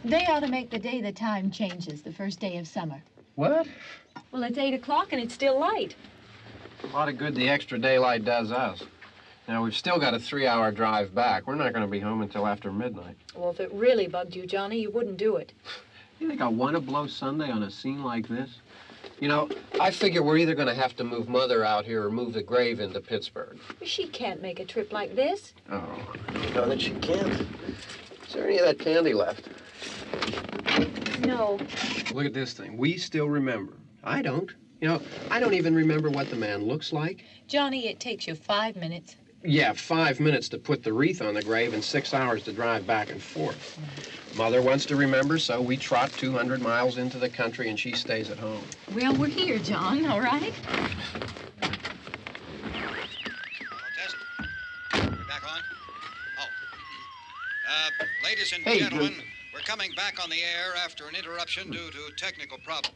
They ought to make the day the time changes, the first day of summer. What? Well, it's 8 o'clock and it's still light. A lot of good the extra daylight does us. Now, we've still got a 3-hour drive back. We're not going to be home until after midnight. Well, if it really bugged you, Johnny, you wouldn't do it. You think I want to blow Sunday on a scene like this? You know, I figure we're either going to have to move Mother out here or move the grave into Pittsburgh. She can't make a trip like this. Oh, you know that she can't. Is there any of that candy left? No. Look at this thing. We still remember. I don't. You know, I don't even remember what the man looks like. Johnny, it takes you 5 minutes. Yeah, 5 minutes to put the wreath on the grave and 6 hours to drive back and forth. Mother wants to remember, so we trot 200 miles into the country and she stays at home. Well, we're here, John, all right? Test. We're back on? Oh. Ladies and gentlemen, we're coming back on the air after an interruption due to technical problem.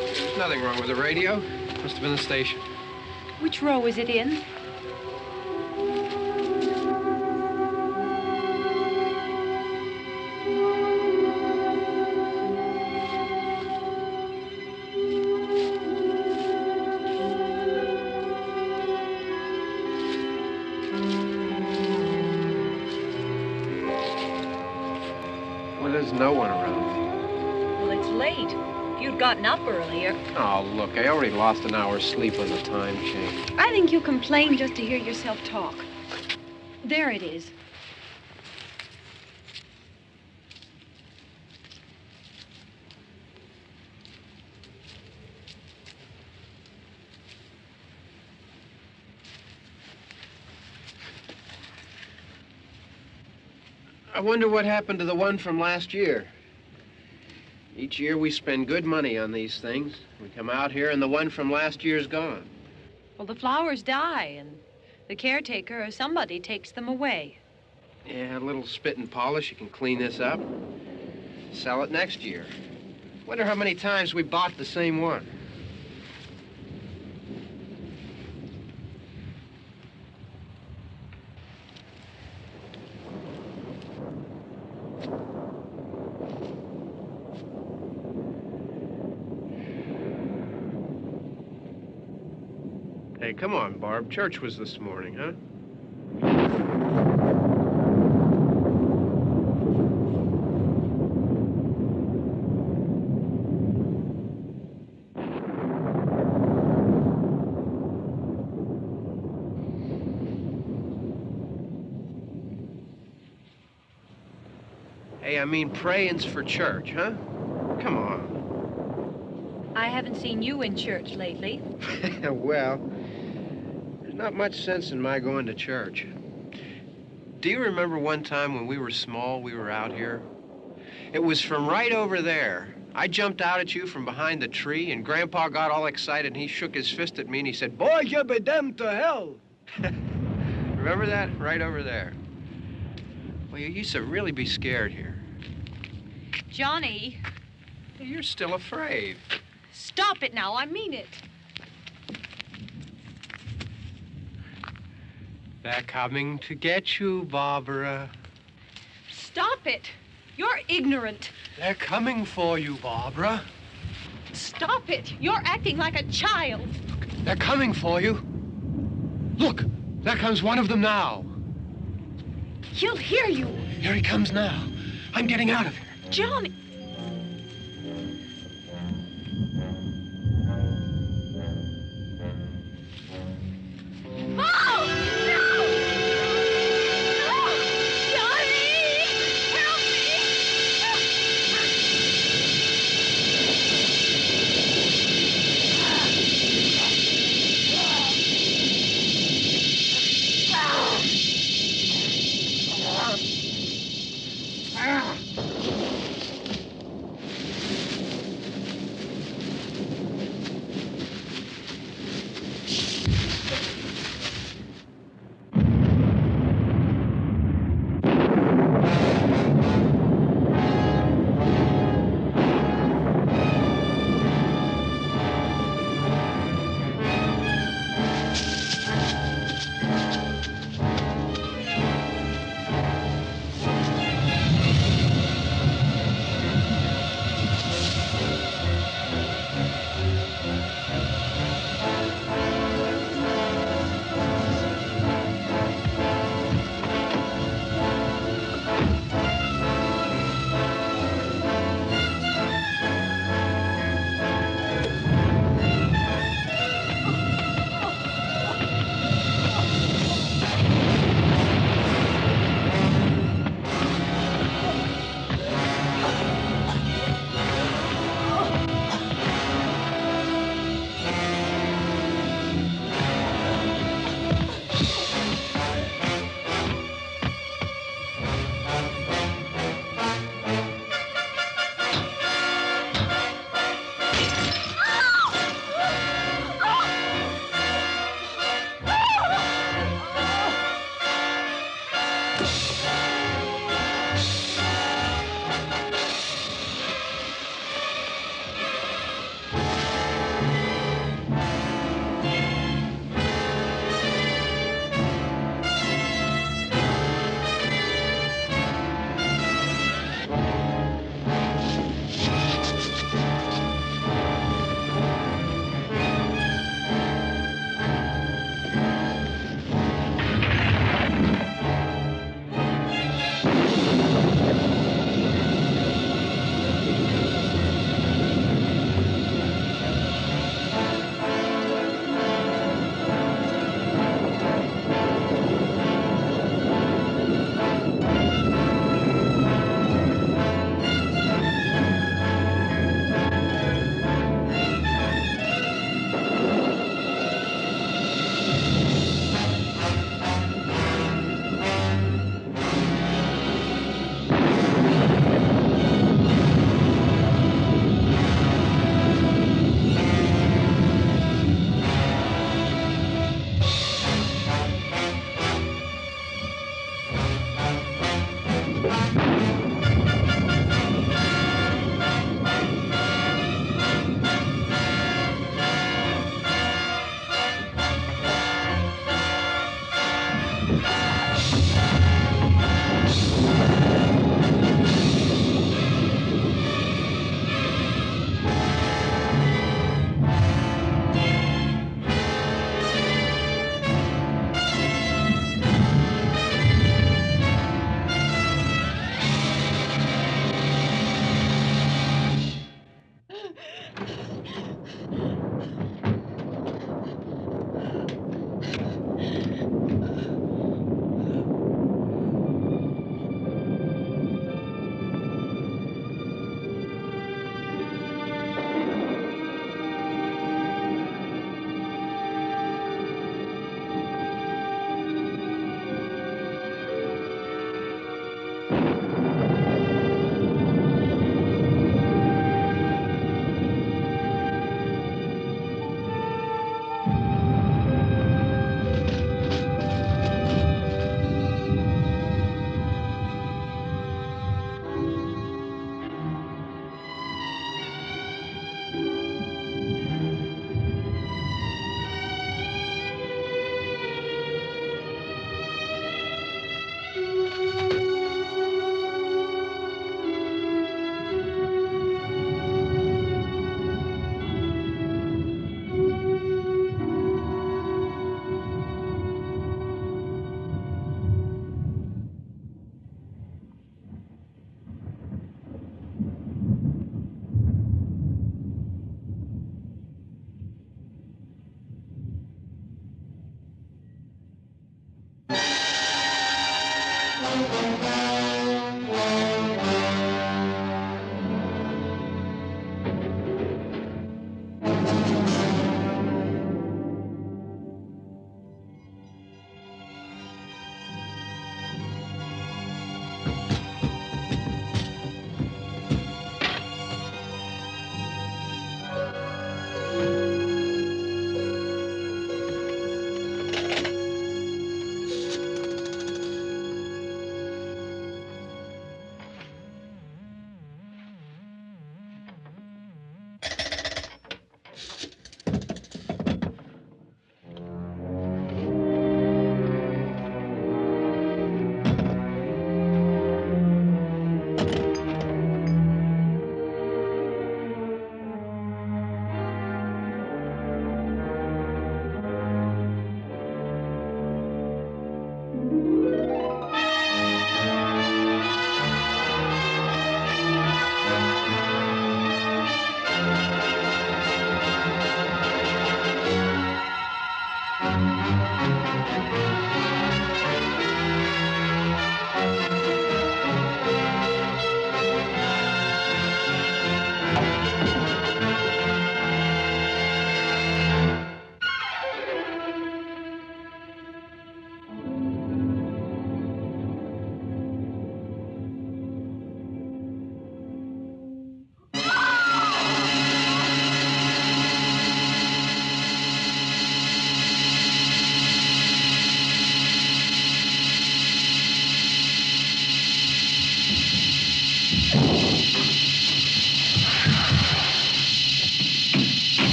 There's nothing wrong with the radio. Must have been the station. Which row is it in? Well, there's no one around. Well, it's late. If you'd gotten up earlier. Oh, look, I already lost an hour's sleep on the time change. I think you complain just to hear yourself talk. There it is. I wonder what happened to the one from last year. Each year we spend good money on these things. We come out here and the one from last year's gone. Well, the flowers die, and the caretaker or somebody takes them away. Yeah, a little spit and polish. You can clean this up. Sell it next year. Wonder how many times we bought the same one. Hey, come on, Barb. Church was this morning, huh? Hey, I mean praying's for church, huh? Come on. I haven't seen you in church lately. Well, there's not much sense in my going to church. Do you remember one time when we were small, we were out here? It was from right over there. I jumped out at you from behind the tree, and Grandpa got all excited, and he shook his fist at me, and he said, "Boy, you be damned to hell." Remember that? Right over there. Well, you used to really be scared here. Johnny. You're still afraid. Stop it now. I mean it. They're coming to get you, Barbara. Stop it. You're ignorant. They're coming for you, Barbara. Stop it. You're acting like a child. They're coming for you. Look, there comes one of them now. He'll hear you. Here he comes now. I'm getting out of here. Johnny. Oh! No! No! Johnny! Help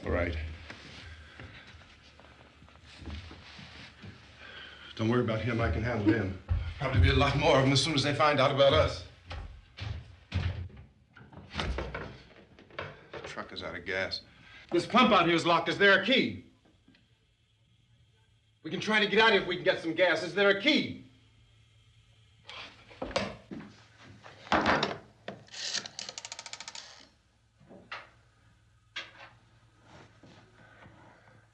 All right. Don't worry about him. I can handle him. Probably be a lot more of them as soon as they find out about us. The truck is out of gas. This pump out here is locked. Is there a key? We can try to get out of here if we can get some gas. Is there a key?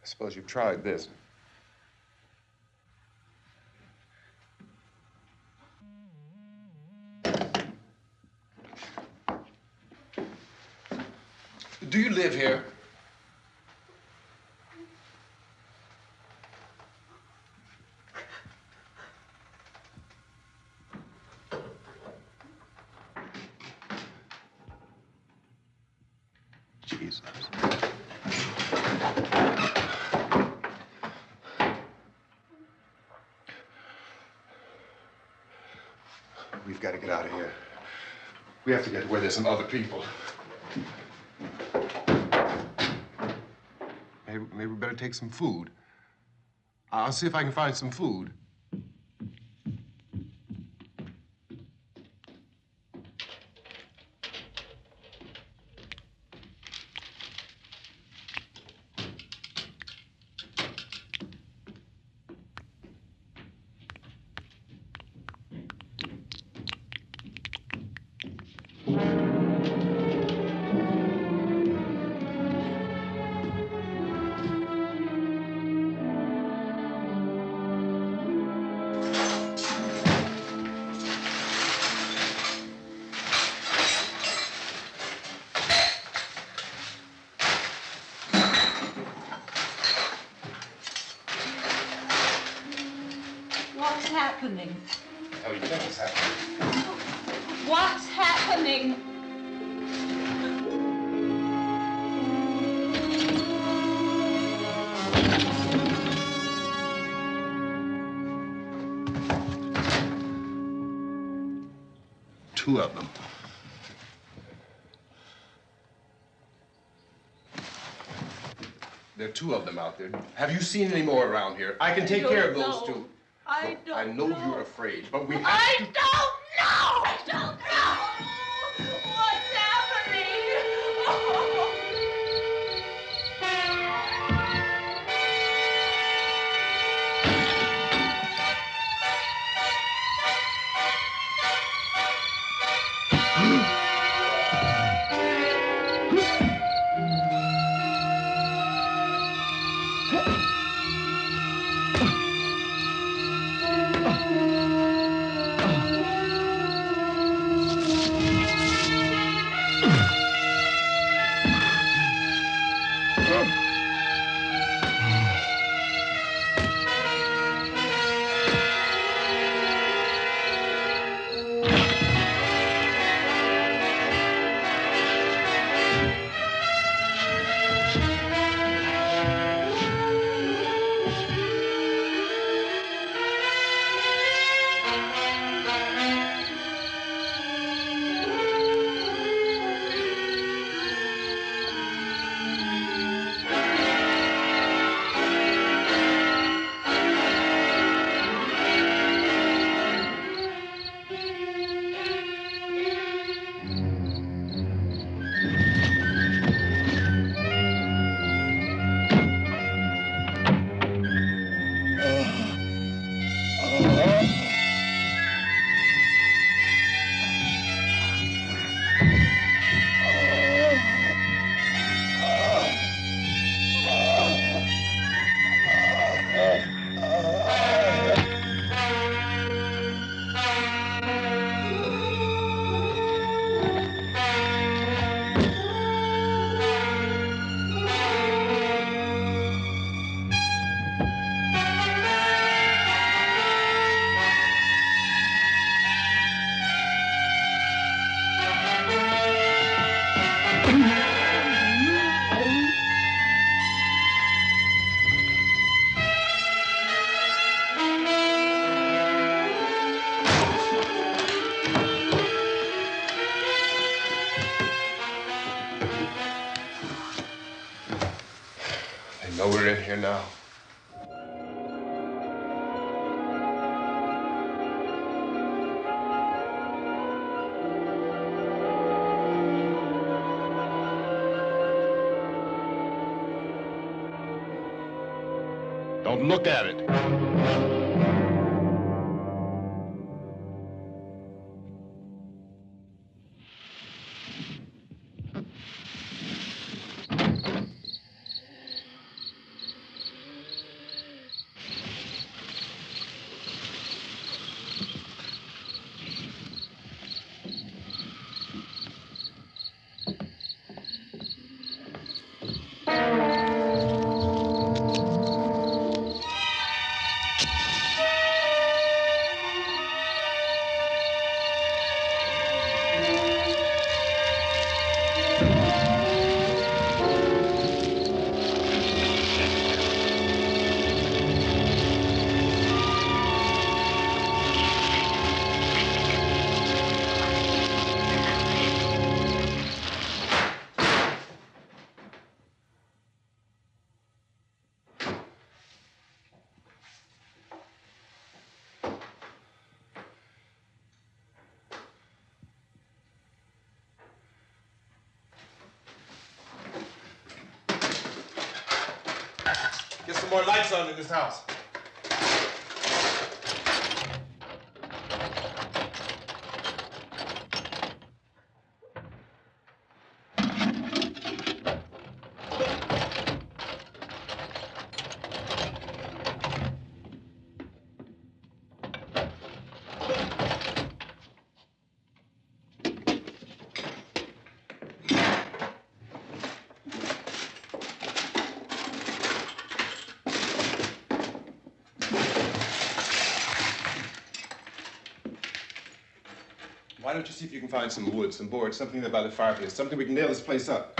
I suppose you've tried this. Do you live here? Jesus. We've got to get out of here. We have to get to where there's some other people. Maybe we better take some food. I'll see if I can find some food. What's happening? Oh, you think it's happening? What's happening? Two of them. There are two of them out there. Have you seen any more around here? I can take care of those two. I Look, I know you're afraid, but we have I to... don't know! I don't know! What's happening? Oh. So we're in here now. Don't look at it. Get some more lights on in this house. Why don't you see if you can find some wood, some boards, something there by the fireplace, something we can nail this place up.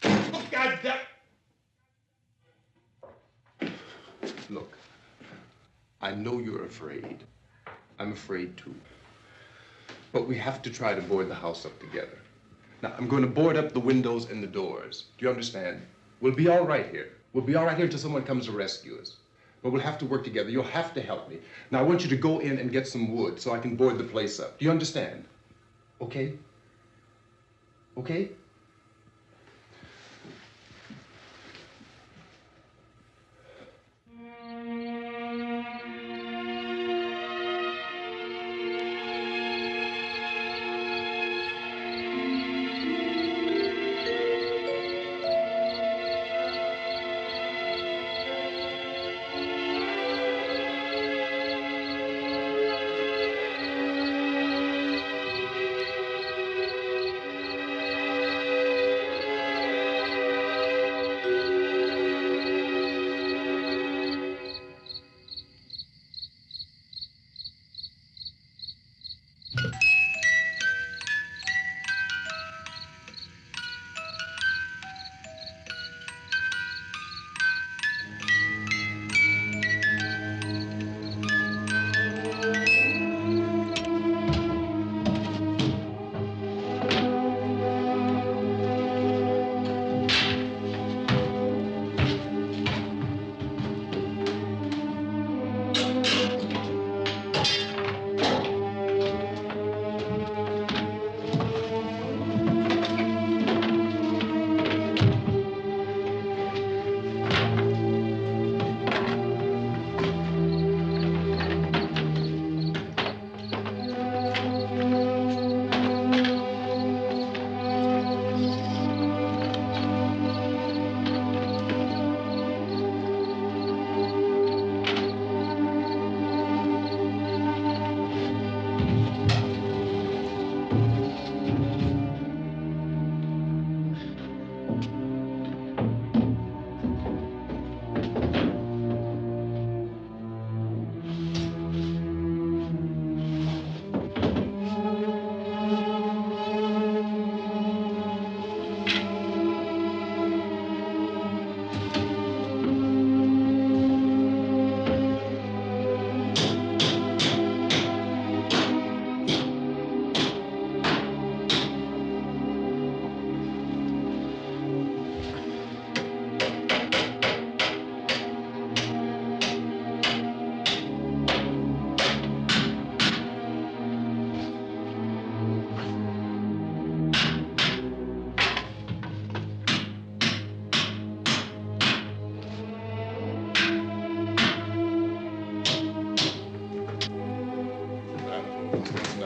Oh, God damn! Look, I know you're afraid. I'm afraid too. But we have to try to board the house up together. Now, I'm going to board up the windows and the doors. Do you understand? We'll be all right here. We'll be all right here until someone comes to rescue us. But we'll have to work together. You'll have to help me. Now, I want you to go in and get some wood so I can board the place up. Do you understand? Okay? Okay?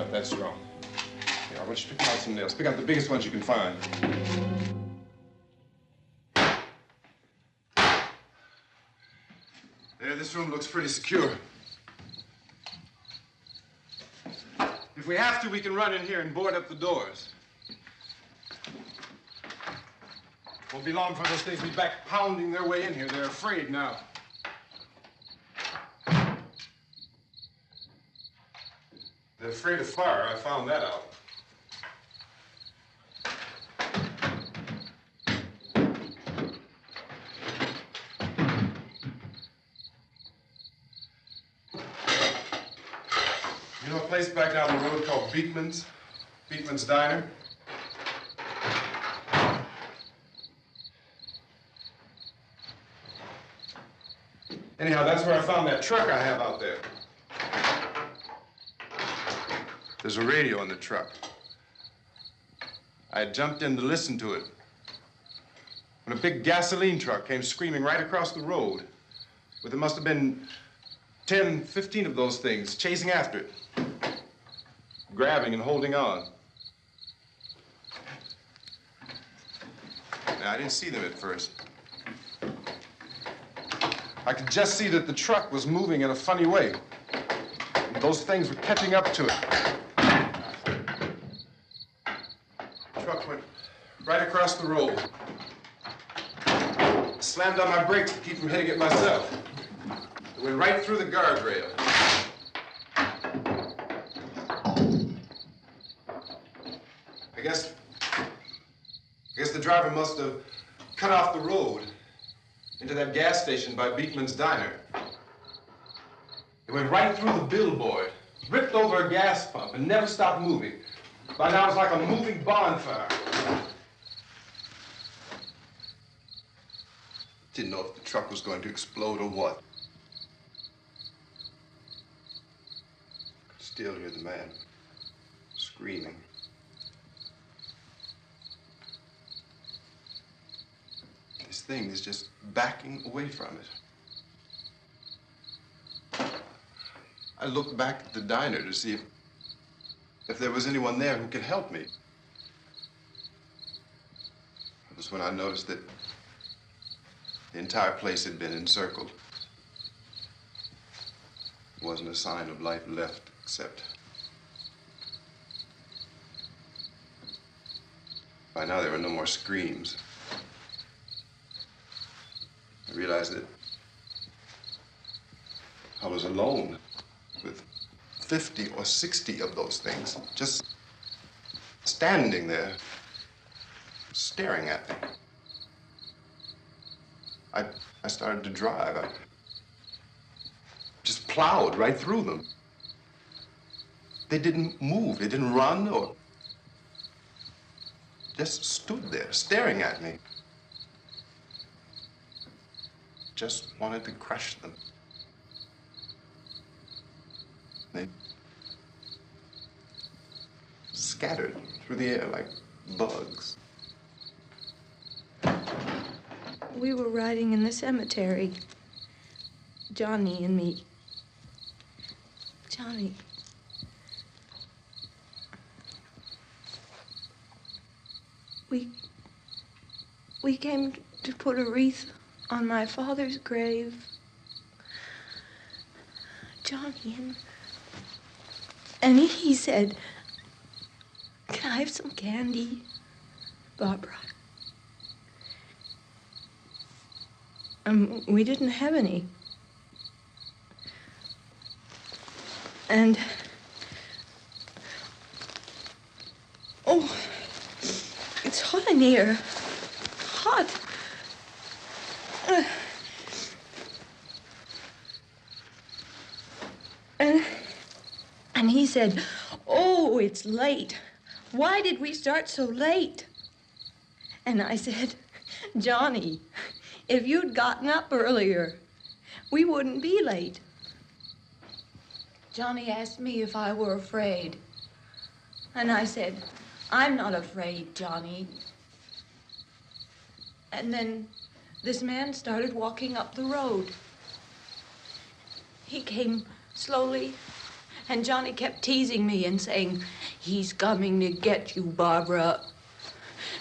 not that strong. Here, I want you to pick out some nails. Pick out the biggest ones you can find. There, this room looks pretty secure. If we have to, we can run in here and board up the doors. Won't be long before those things will be back pounding their way in here. They're afraid now. They're afraid of fire. I found that out. You know a place back down the road called Beekman's? Beekman's Diner? Anyhow, that's where I found that truck I have out there. There's a radio in the truck. I jumped in to listen to it when a big gasoline truck came screaming right across the road. But there must have been 10, 15 of those things chasing after it, grabbing and holding on. Now, I didn't see them at first. I could just see that the truck was moving in a funny way. And those things were catching up to it. The truck went right across the road. Slammed on my brakes to keep from hitting it myself. It went right through the guardrail. I guess the driver must have cut off the road into that gas station by Beekman's Diner. It went right through the billboard, ripped over a gas pump, and never stopped moving. By now, it's like a moving bonfire. Didn't know if the truck was going to explode or what. Could still hear the man screaming. This thing is just backing away from it. I looked back at the diner to see if there was anyone there who could help me. It was when I noticed that the entire place had been encircled. There wasn't a sign of life left except by now there were no more screams. I realized that I was alone with 50 or 60 of those things, just standing there, staring at me. I started to drive. I just plowed right through them. They didn't move. They didn't run or just stood there, staring at me. Just wanted to crush them. They scattered through the air like bugs. We were riding in the cemetery, Johnny and me. Johnny. We came to put a wreath on my father's grave. Johnny, and he said, "Can I have some candy, Barbara?" We didn't have any. And, oh, it's hot in here. Hot. And he said, "Oh, it's late. Why did we start so late?" And I said, "Johnny, if you'd gotten up earlier, we wouldn't be late." Johnny asked me if I were afraid. And I said, "I'm not afraid, Johnny." And then this man started walking up the road. He came slowly And Johnny kept teasing me and saying, "He's coming to get you, Barbara."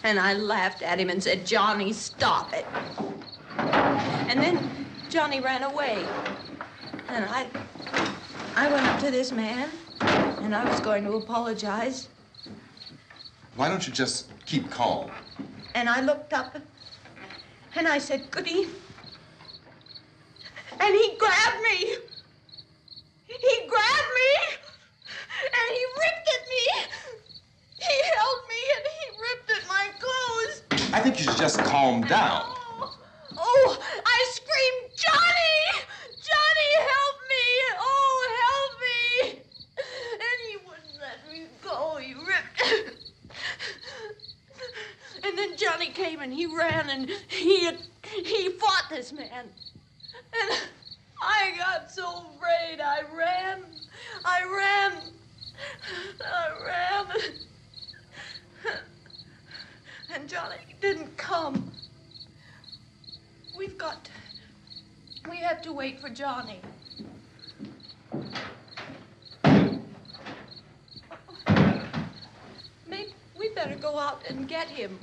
And I laughed at him and said, "Johnny, stop it." And then Johnny ran away. And I went up to this man, and I was going to apologize. Why don't you just keep calm? And I looked up, and I said, "Goody." And he grabbed me. He grabbed me, and he ripped at me. He held me, and he ripped at my clothes. I think you should just calm down. Oh, I screamed, "Johnny! Johnny, help me! Oh, help me!" And he wouldn't let me go. He ripped. And then Johnny came, and he ran, and he fought this man. And I got so afraid. I ran. And Johnny didn't come. We have to wait for Johnny. Maybe we better go out and get him.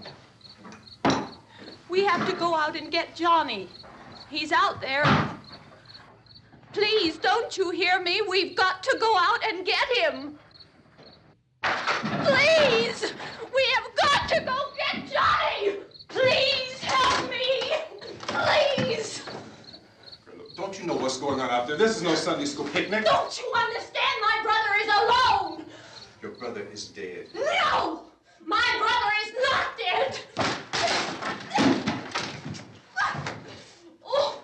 We have to go out and get Johnny. He's out there. Please, don't you hear me? We've got to go out and get him. Please! We have got to go get Johnny! Please help me! Please! Don't you know what's going on out there? This is no Sunday school picnic. Don't you understand? My brother is alone! Your brother is dead. No! My brother is not dead! Oh.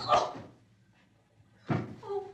Oh. Oh.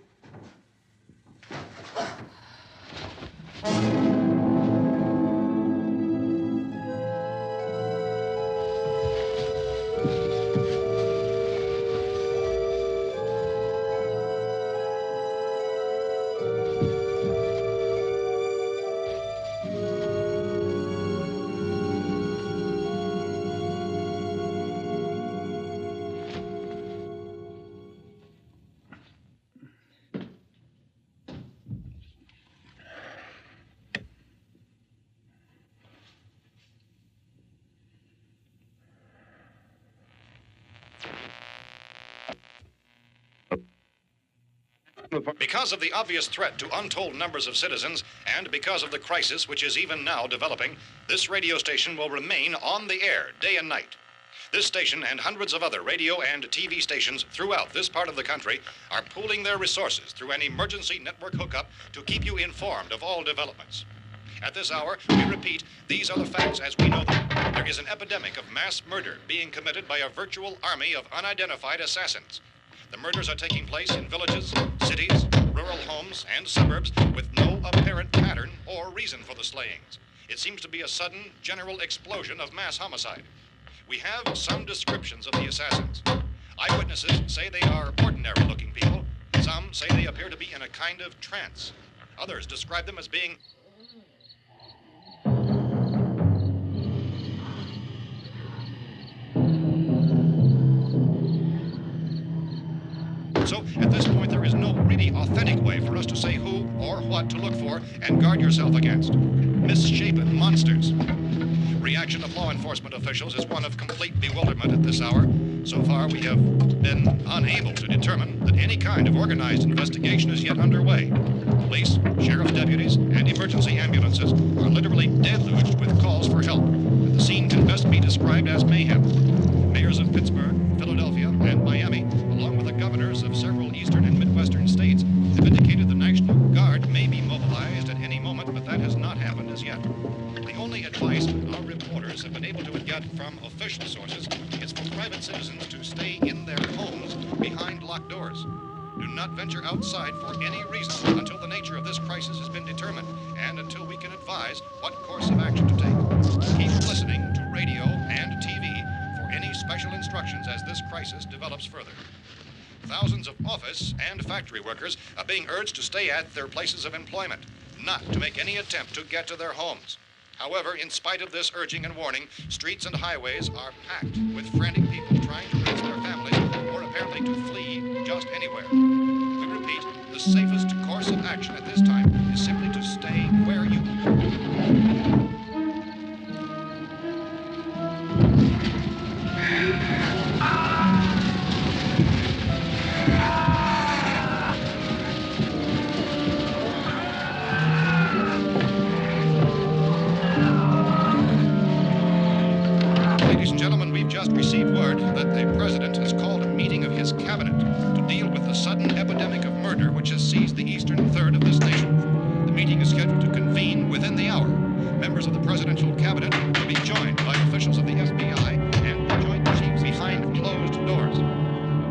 Because of the obvious threat to untold numbers of citizens, and because of the crisis which is even now developing, this radio station will remain on the air day and night. This station and hundreds of other radio and TV stations throughout this part of the country are pooling their resources through an emergency network hookup to keep you informed of all developments. At this hour, we repeat, these are the facts as we know them. There is an epidemic of mass murder being committed by a virtual army of unidentified assassins. The murders are taking place in villages, cities, rural homes, and suburbs with no apparent pattern or reason for the slayings. It seems to be a sudden, general explosion of mass homicide. We have some descriptions of the assassins. Eyewitnesses say they are ordinary-looking people. Some say they appear to be in a kind of trance. Others describe them as being So, at this point, there is no really authentic way for us to say who or what to look for and guard yourself against. Misshapen monsters. Reaction of law enforcement officials is one of complete bewilderment at this hour. So far, we have been unable to determine that any kind of organized investigation is yet underway. Police, sheriff's deputies, and emergency ambulances are literally deluged with calls for help. The scene can best be described as mayhem. Mayors of Pittsburgh, Philadelphia, and Miami, along with the governors of several eastern and midwestern states, have indicated the National Guard may be mobilized at any moment, but that has not happened as yet. The only advice our reporters have been able to get from official sources is for private citizens to stay in their homes behind locked doors. Do not venture outside for any reason until the nature of this crisis has been determined and until we can advise what course of action to take. Keep listening to radio and TV for any special instructions as this crisis develops further. Thousands of office and factory workers are being urged to stay at their places of employment, not to make any attempt to get to their homes. However, in spite of this urging and warning, streets and highways are packed with frantic people trying to reach their families or apparently to flee just anywhere. We repeat, the the safest course of action at this time is simply to stay where you are. Ladies and gentlemen, we've just received word that the president has called a meeting of his cabinet to deal with the sudden epidemic of murder which has seized the eastern third of this nation. The meeting is scheduled to convene within the hour. Members of the presidential cabinet will be joined by officials of the FBI and the Joint Chiefs behind closed doors. The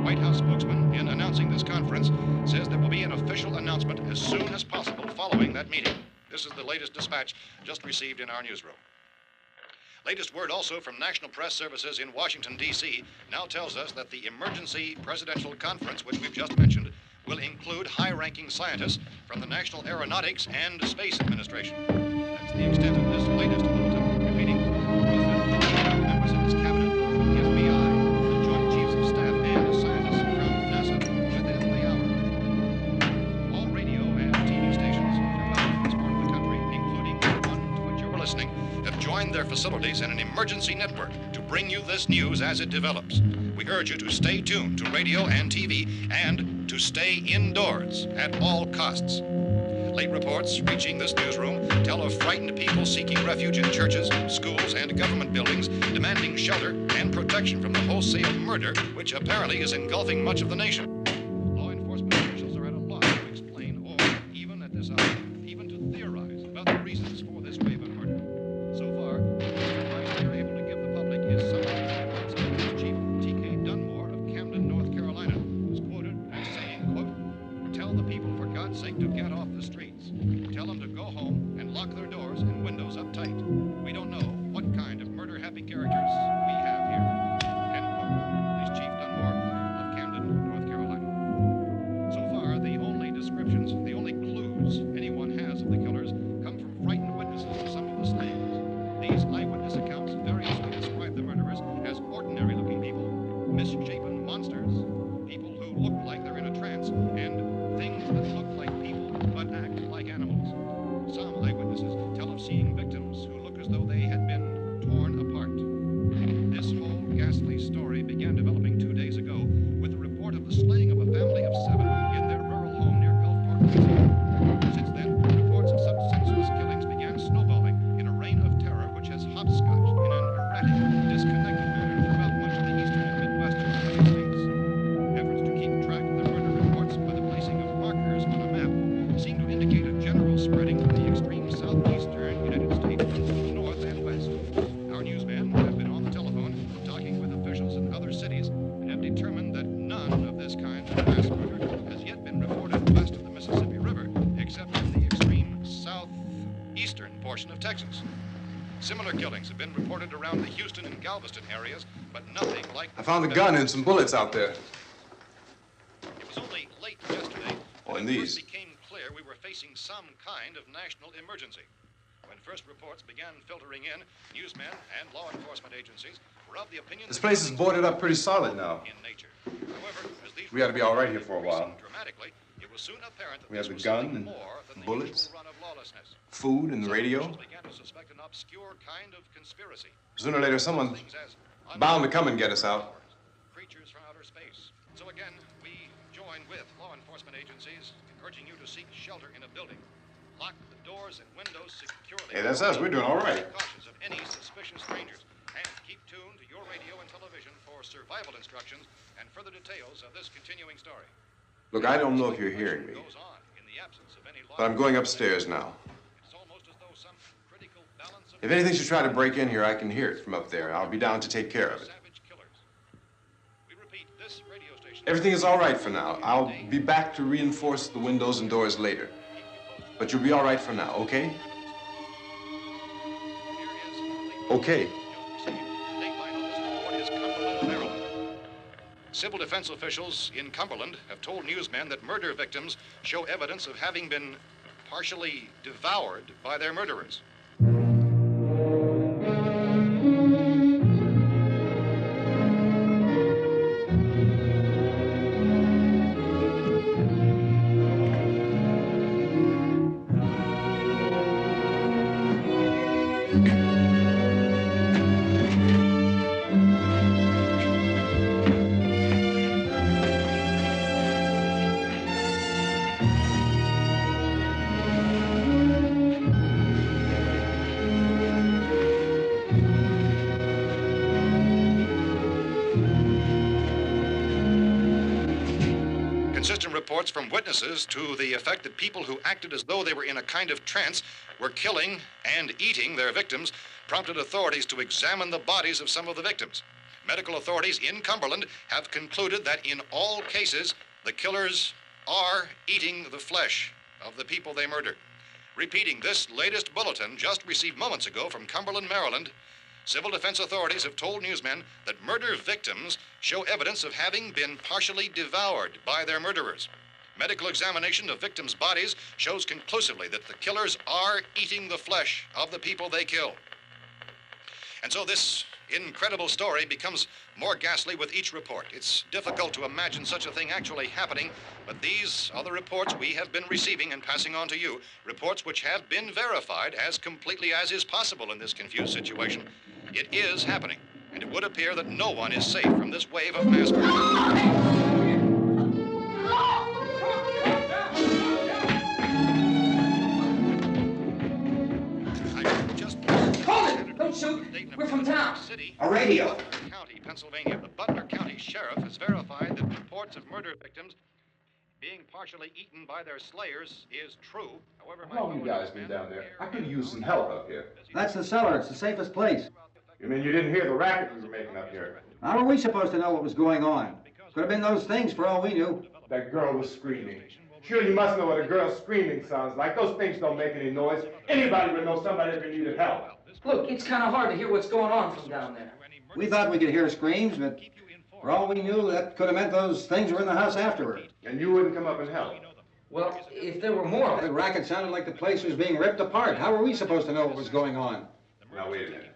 White House spokesman, in announcing this conference, says there will be an official announcement as soon as possible following that meeting. This is the latest dispatch just received in our newsroom. Latest word also from National Press Services in Washington, D.C. now tells us that the emergency presidential conference, which we've just mentioned, will include high-ranking scientists from the National Aeronautics and Space Administration. That's the extent of this latest bulletin. Repeating, the President, members of his cabinet, the FBI, the Joint Chiefs of Staff, and scientists from NASA within the hour. All radio and TV stations throughout this part of the country, including the one to which you're listening, have joined their facilities in an emergency network to bring you this news as it develops. We urge you to stay tuned to radio and TV and to stay indoors at all costs. Late reports reaching this newsroom tell of frightened people seeking refuge in churches, schools, and government buildings, demanding shelter and protection from the wholesale murder which apparently is engulfing much of the nation. Law enforcement officials are at a loss to explain or, even at this hour, even to theorize about the reasons for this wave of murder. So far, the advice we are able to give the public is summary reports of Police Chief T.K. Dunmore of Camden, North Carolina, who's quoted as saying, quote, "Tell the people, for God's sake, to get off the streets. Tell them to go home and lock their doors and windows up tight. We don't know what kind of murder-happy characters we have here." End quote. Police Chief Dunmore of Camden, North Carolina. So far, the only descriptions, the only clues anyone has of the killers come from frightened witnesses to some of the slayings. These eyewitness accounts variously describe the murderers as ordinary-looking people, misshapen monsters, people who look like they're in a trance, and things that look like people but act like animals. Some eyewitnesses tell of seeing victims who look as though they had been torn apart. This whole ghastly story began developing 2 days ago with the report of the slaying of a family of 7 in their rural home near Gulfport, Louisiana. Since then, reports of such senseless killings began snowballing in a reign of terror which has hopscotched in an erratic, disconnected manner throughout much of the eastern and midwestern United States. Efforts to keep track of the murder reports by the placing of markers on a map seem to indicate a general spreading of the extreme southeastern United States to the north and west. Our newsmen have been on the telephone talking with officials in other cities and have determined that none of this kind of mass murder has yet been reported west of the Mississippi River, except in the extreme southeastern portion of Texas. Similar killings have been reported around the Houston and Galveston areas, but nothing like... I found a gun and some bullets out there. It was only late yesterday Oh, and that it these. first became clear we were facing some kind of national emergency. When first reports began filtering in, newsmen and law enforcement agencies were of the opinion This that place is killings boarded were up pretty solid now. in nature. However, as these We ought to be all right here reports for a while. increased dramatically, it was soon apparent that We have this the was gun something and more than the bullets, usual run of lawlessness. food and the Some radio. officials began to suspect an obscure kind of conspiracy. Sooner or later, someone's Things as bound to come and get us out. creatures from outer space. So again, we join with law enforcement agencies, urging you to seek shelter in a building. Lock the doors and windows securely. Hey, that's us. We're doing all right. Be cautious of any suspicious strangers, and keep tuned to your radio and television for survival instructions and further details of this continuing story. Look, I don't know if you're hearing me, Goes on in the absence of any law. but I'm going upstairs now. It's almost as though some critical balance of If anything should try to break in here, I can hear it from up there. I'll be down to take care of it. savage killers. We repeat, this radio station. Everything is all right for now. I'll be back to reinforce the windows and doors later. But you'll be all right for now, okay? Okay. Civil defense officials in Cumberland have told newsmen that murder victims show evidence of having been partially devoured by their murderers. Inconsistent reports from witnesses to the effect that people who acted as though they were in a kind of trance were killing and eating their victims prompted authorities to examine the bodies of some of the victims. Medical authorities in Cumberland have concluded that in all cases, the killers are eating the flesh of the people they murdered. Repeating this latest bulletin just received moments ago from Cumberland, Maryland, civil defense authorities have told newsmen that murder victims show evidence of having been partially devoured by their murderers. Medical examination of victims' bodies shows conclusively that the killers are eating the flesh of the people they kill. And so this incredible story becomes more ghastly with each report. It's difficult to imagine such a thing actually happening, but these are the reports we have been receiving and passing on to you, reports which have been verified as completely as is possible in this confused situation. It is happening, and it would appear that no one is safe from this wave of mass murder. Don't shoot. We're from town. A radio. County, Pennsylvania. The Butler County Sheriff has verified that reports of murder victims being partially eaten by their slayers is true. However, How long you guys been down there? I could use some help up here. That's the cellar. It's the safest place. You mean you didn't hear the racket we were making up here? How are we supposed to know what was going on? Could have been those things for all we knew. That girl was screaming. Sure, you must know what a girl screaming sounds like. Those things don't make any noise. Anybody would know somebody ever needed help. Look, it's kind of hard to hear what's going on from down there. We thought we could hear screams, but for all we knew, that could have meant those things were in the house afterward. And you wouldn't come up and help? Well, if there were more... The racket sounded like the place was being ripped apart. How were we supposed to know what was going on? Now, wait a minute.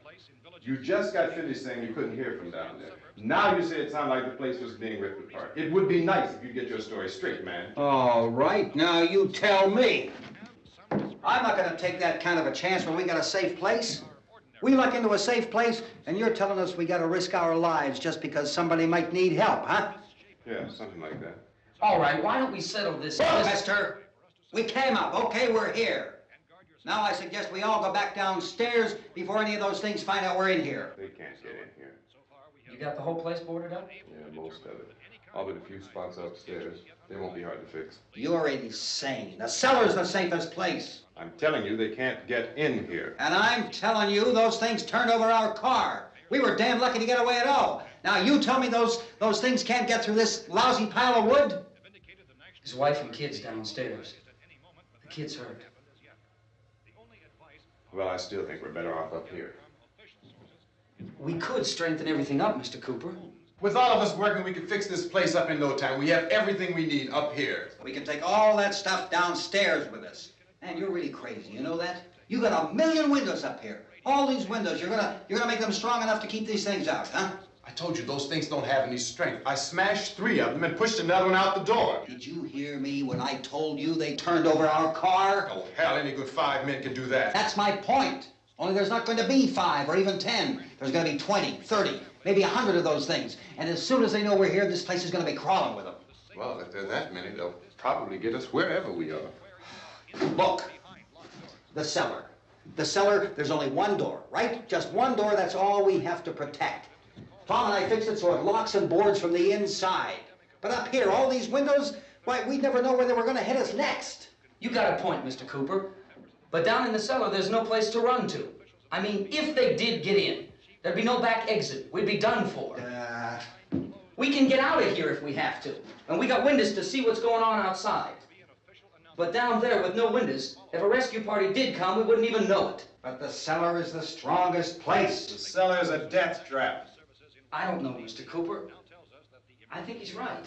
You just got finished saying you couldn't hear from down there. Now you say it sounded like the place was being ripped apart. It would be nice if you'd get your story straight, man. All right, now you tell me. I'm not going to take that kind of a chance when we got a safe place. We luck into a safe place, and you're telling us we got to risk our lives just because somebody might need help, huh? Yeah, something like that. All right, why don't we settle this? Look, mister, we came up. Okay, we're here. Now I suggest we all go back downstairs before any of those things find out we're in here. They can't get in here. You got the whole place boarded up? Yeah, most of it. All but a few spots upstairs. They won't be hard to fix. You're insane. The cellar's the safest place. I'm telling you, they can't get in here. And I'm telling you, those things turned over our car. We were damn lucky to get away at all. Now you tell me those things can't get through this lousy pile of wood? His wife and kids downstairs. The kid's hurt. Well, I still think we're better off up here. We could strengthen everything up, Mr. Cooper. With all of us working, we can fix this place up in no time. We have everything we need up here. We can take all that stuff downstairs with us. Man, you're really crazy, you know that? You got 1,000,000 windows up here. All these windows, you're gonna make them strong enough to keep these things out, huh? I told you, those things don't have any strength. I smashed 3 of them and pushed another one out the door. Did you hear me when I told you they turned over our car? Oh, hell, any good 5 men can do that. That's my point. Only there's not going to be 5 or even 10. There's going to be 20, 30, maybe 100 of those things. And as soon as they know we're here, this place is going to be crawling with them. Well, if there are that many, they'll probably get us wherever we are. Look, the cellar. The cellar, there's only one door, right? Just one door, that's all we have to protect. Tom and I fixed it so it locks and boards from the inside. But up here, all these windows, why, we'd never know where they were going to hit us next. You got a point, Mr. Cooper. But down in the cellar, there's no place to run to. I mean, if they did get in, there'd be no back exit. We'd be done for. We can get out of here if we have to. And we got windows to see what's going on outside. But down there with no windows, if a rescue party did come, we wouldn't even know it. But the cellar is the strongest place. The cellar's a death trap. I don't know, Mr. Cooper. I think he's right.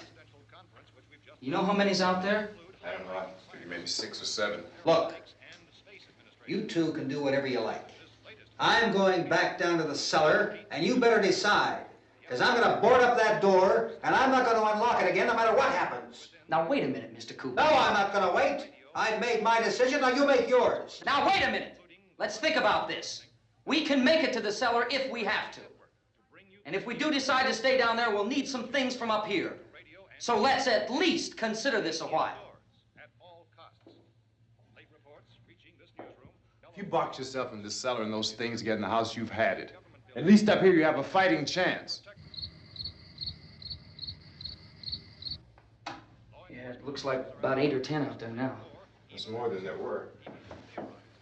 You know how many's out there? I don't know. I figure maybe 6 or 7. Look, you two can do whatever you like. I'm going back down to the cellar, and you better decide. Because I'm going to board up that door, and I'm not going to unlock it again no matter what happens. Now, wait a minute, Mr. Cooper. No, I'm not going to wait. I've made my decision, now you make yours. Now, wait a minute. Let's think about this. We can make it to the cellar if we have to. And if we do decide to stay down there, we'll need some things from up here. So let's at least consider this a while. If you box yourself in this cellar and those things get in the house, you've had it. At least up here you have a fighting chance. Yeah, looks like about 8 or 10 out there now. There's more than there were.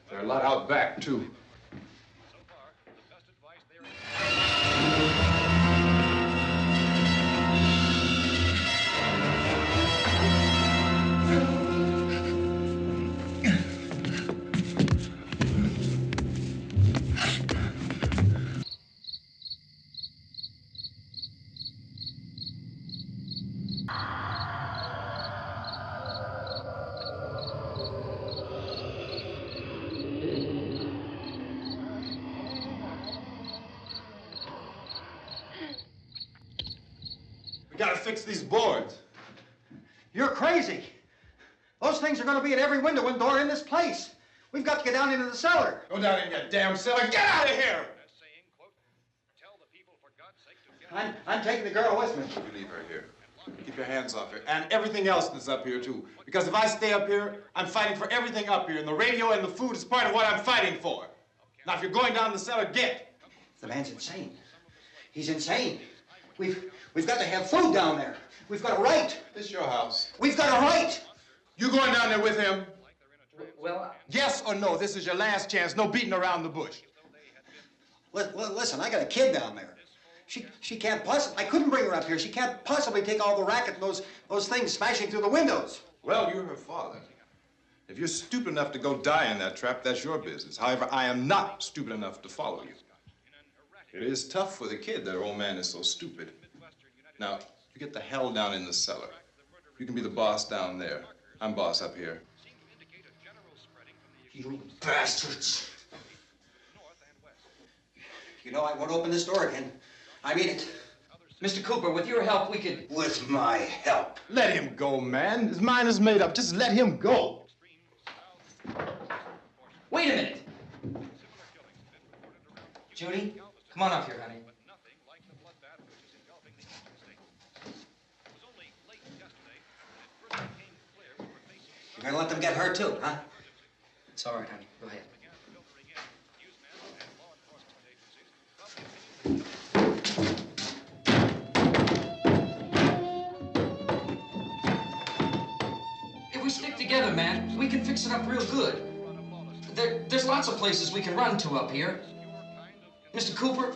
There are a lot out back, too. We gotta fix these boards. You're crazy. Those things are going to be at every window and door in this place. We've got to get down into the cellar. Go down in your damn cellar. Get out of here! I'm taking the girl with me. You leave her here. Keep your hands off her. And everything else that's up here, too. Because if I stay up here, I'm fighting for everything up here. And the radio and the food is part of what I'm fighting for. Now, if you're going down the cellar, get. The man's insane. He's insane. We've got to have food down there. We've got a right. This is your house. We've got a right. You going down there with him? Well, Yes or no? This is your last chance. No beating around the bush. Listen, I got a kid down there. She can't possibly, I couldn't bring her up here. She can't possibly take all the racket and those things smashing through the windows. Well, you're her father. If you're stupid enough to go die in that trap, that's your business. However, I am not stupid enough to follow you. It is tough for the kid that old man is so stupid. Now, you get the hell down in the cellar. You can be the boss down there. I'm boss up here. You bastards. You know, I won't open this door again. I mean it. Mr. Cooper, with your help, we could... With my help. Let him go, man. His mind is made up. Just let him go. Wait a minute. Judy, come on up here, honey. You're gonna let them get hurt too, huh? It's all right, honey. Go ahead. If we stick together, man, we can fix it up real good. There's lots of places we can run to up here. Mr. Cooper,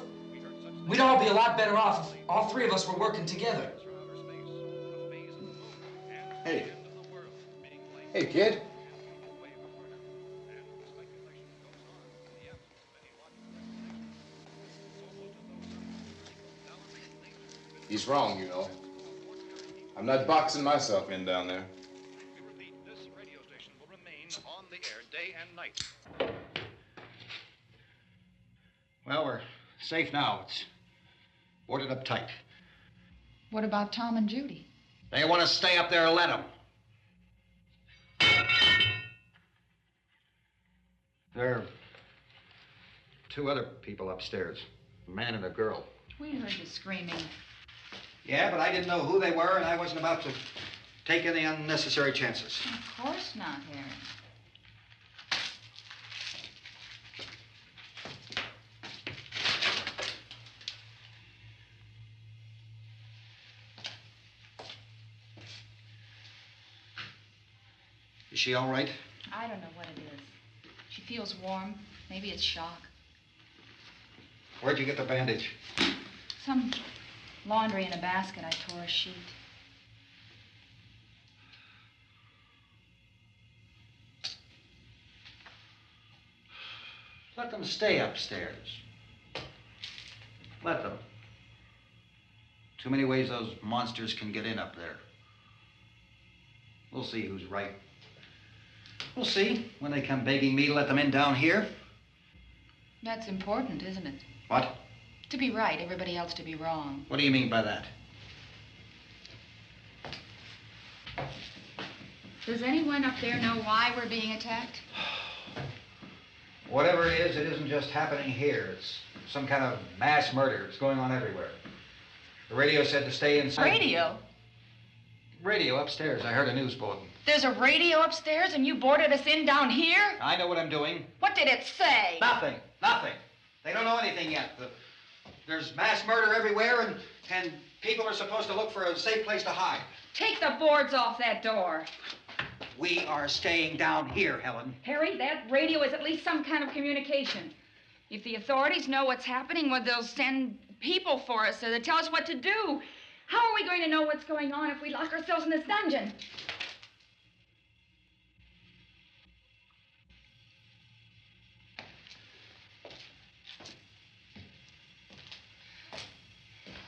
we'd all be a lot better off if all three of us were working together. Hey. Hey, kid. He's wrong, you know. I'm not boxing myself in down there. This radio station will remain on the air day and night. Well, we're safe now. It's boarded up tight. What about Tom and Judy? They want to stay up there, let them. There are two other people upstairs, a man and a girl. We heard the screaming. Yeah, but I didn't know who they were, and I wasn't about to take any unnecessary chances. Of course not, Harry. Is she all right? I don't know what it is. She feels warm. Maybe it's shock. Where'd you get the bandage? Some laundry in a basket. I tore a sheet. Let them stay upstairs. Let them. Too many ways those monsters can get in up there. We'll see who's right. We'll see when they come begging me to let them in down here. That's important, isn't it? What? To be right, everybody else to be wrong. What do you mean by that? Does anyone up there know why we're being attacked? Whatever it isn't just happening here. It's some kind of mass murder. It's going on everywhere. The radio said to stay inside. Radio? Radio upstairs. I heard a news bulletin. There's a radio upstairs and you boarded us in down here? I know what I'm doing. What did it say? Nothing. Nothing. They don't know anything yet. There's mass murder everywhere, and people are supposed to look for a safe place to hide. Take the boards off that door. We are staying down here, Helen. Harry, that radio is at least some kind of communication. If the authorities know what's happening, well, they'll send people for us, so they'll tell us what to do. How are we going to know what's going on if we lock ourselves in this dungeon?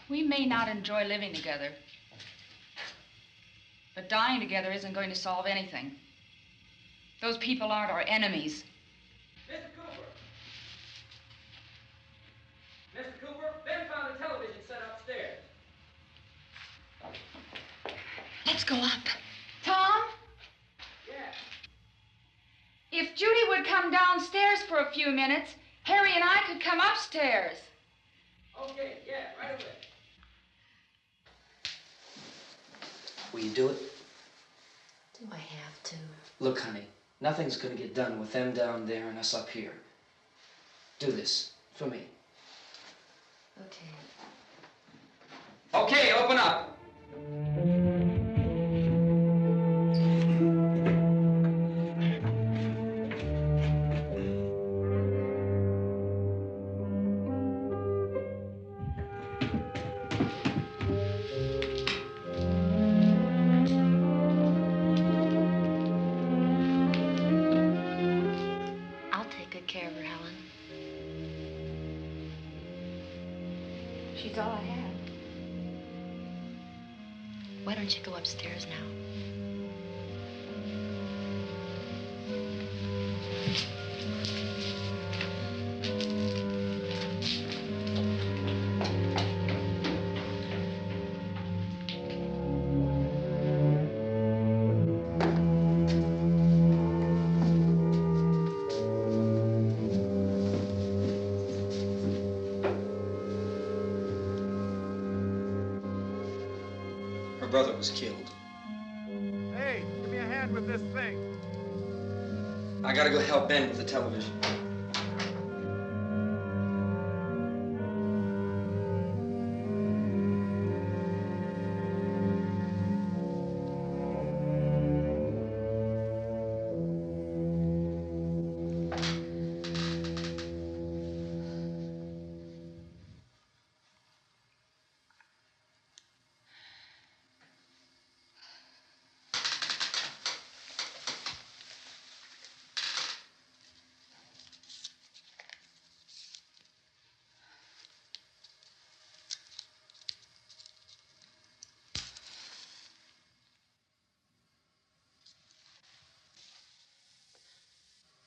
We may not enjoy living together, but dying together isn't going to solve anything. Those people aren't our enemies. Mr. Cooper! Mr. Cooper, Ben found a television set upstairs. Let's go up. Tom? Yeah. If Judy would come downstairs for a few minutes, Harry and I could come upstairs. Okay, yeah, right away. Will you do it? Do I have to? Look, honey, nothing's gonna get done with them down there and us up here. Do this for me. Okay. Okay, open up. I'll take good care of her, Helen. She's all I have. Why don't you go upstairs now? Her brother was killed. Hey, give me a hand with this thing. I gotta go help Ben with the television.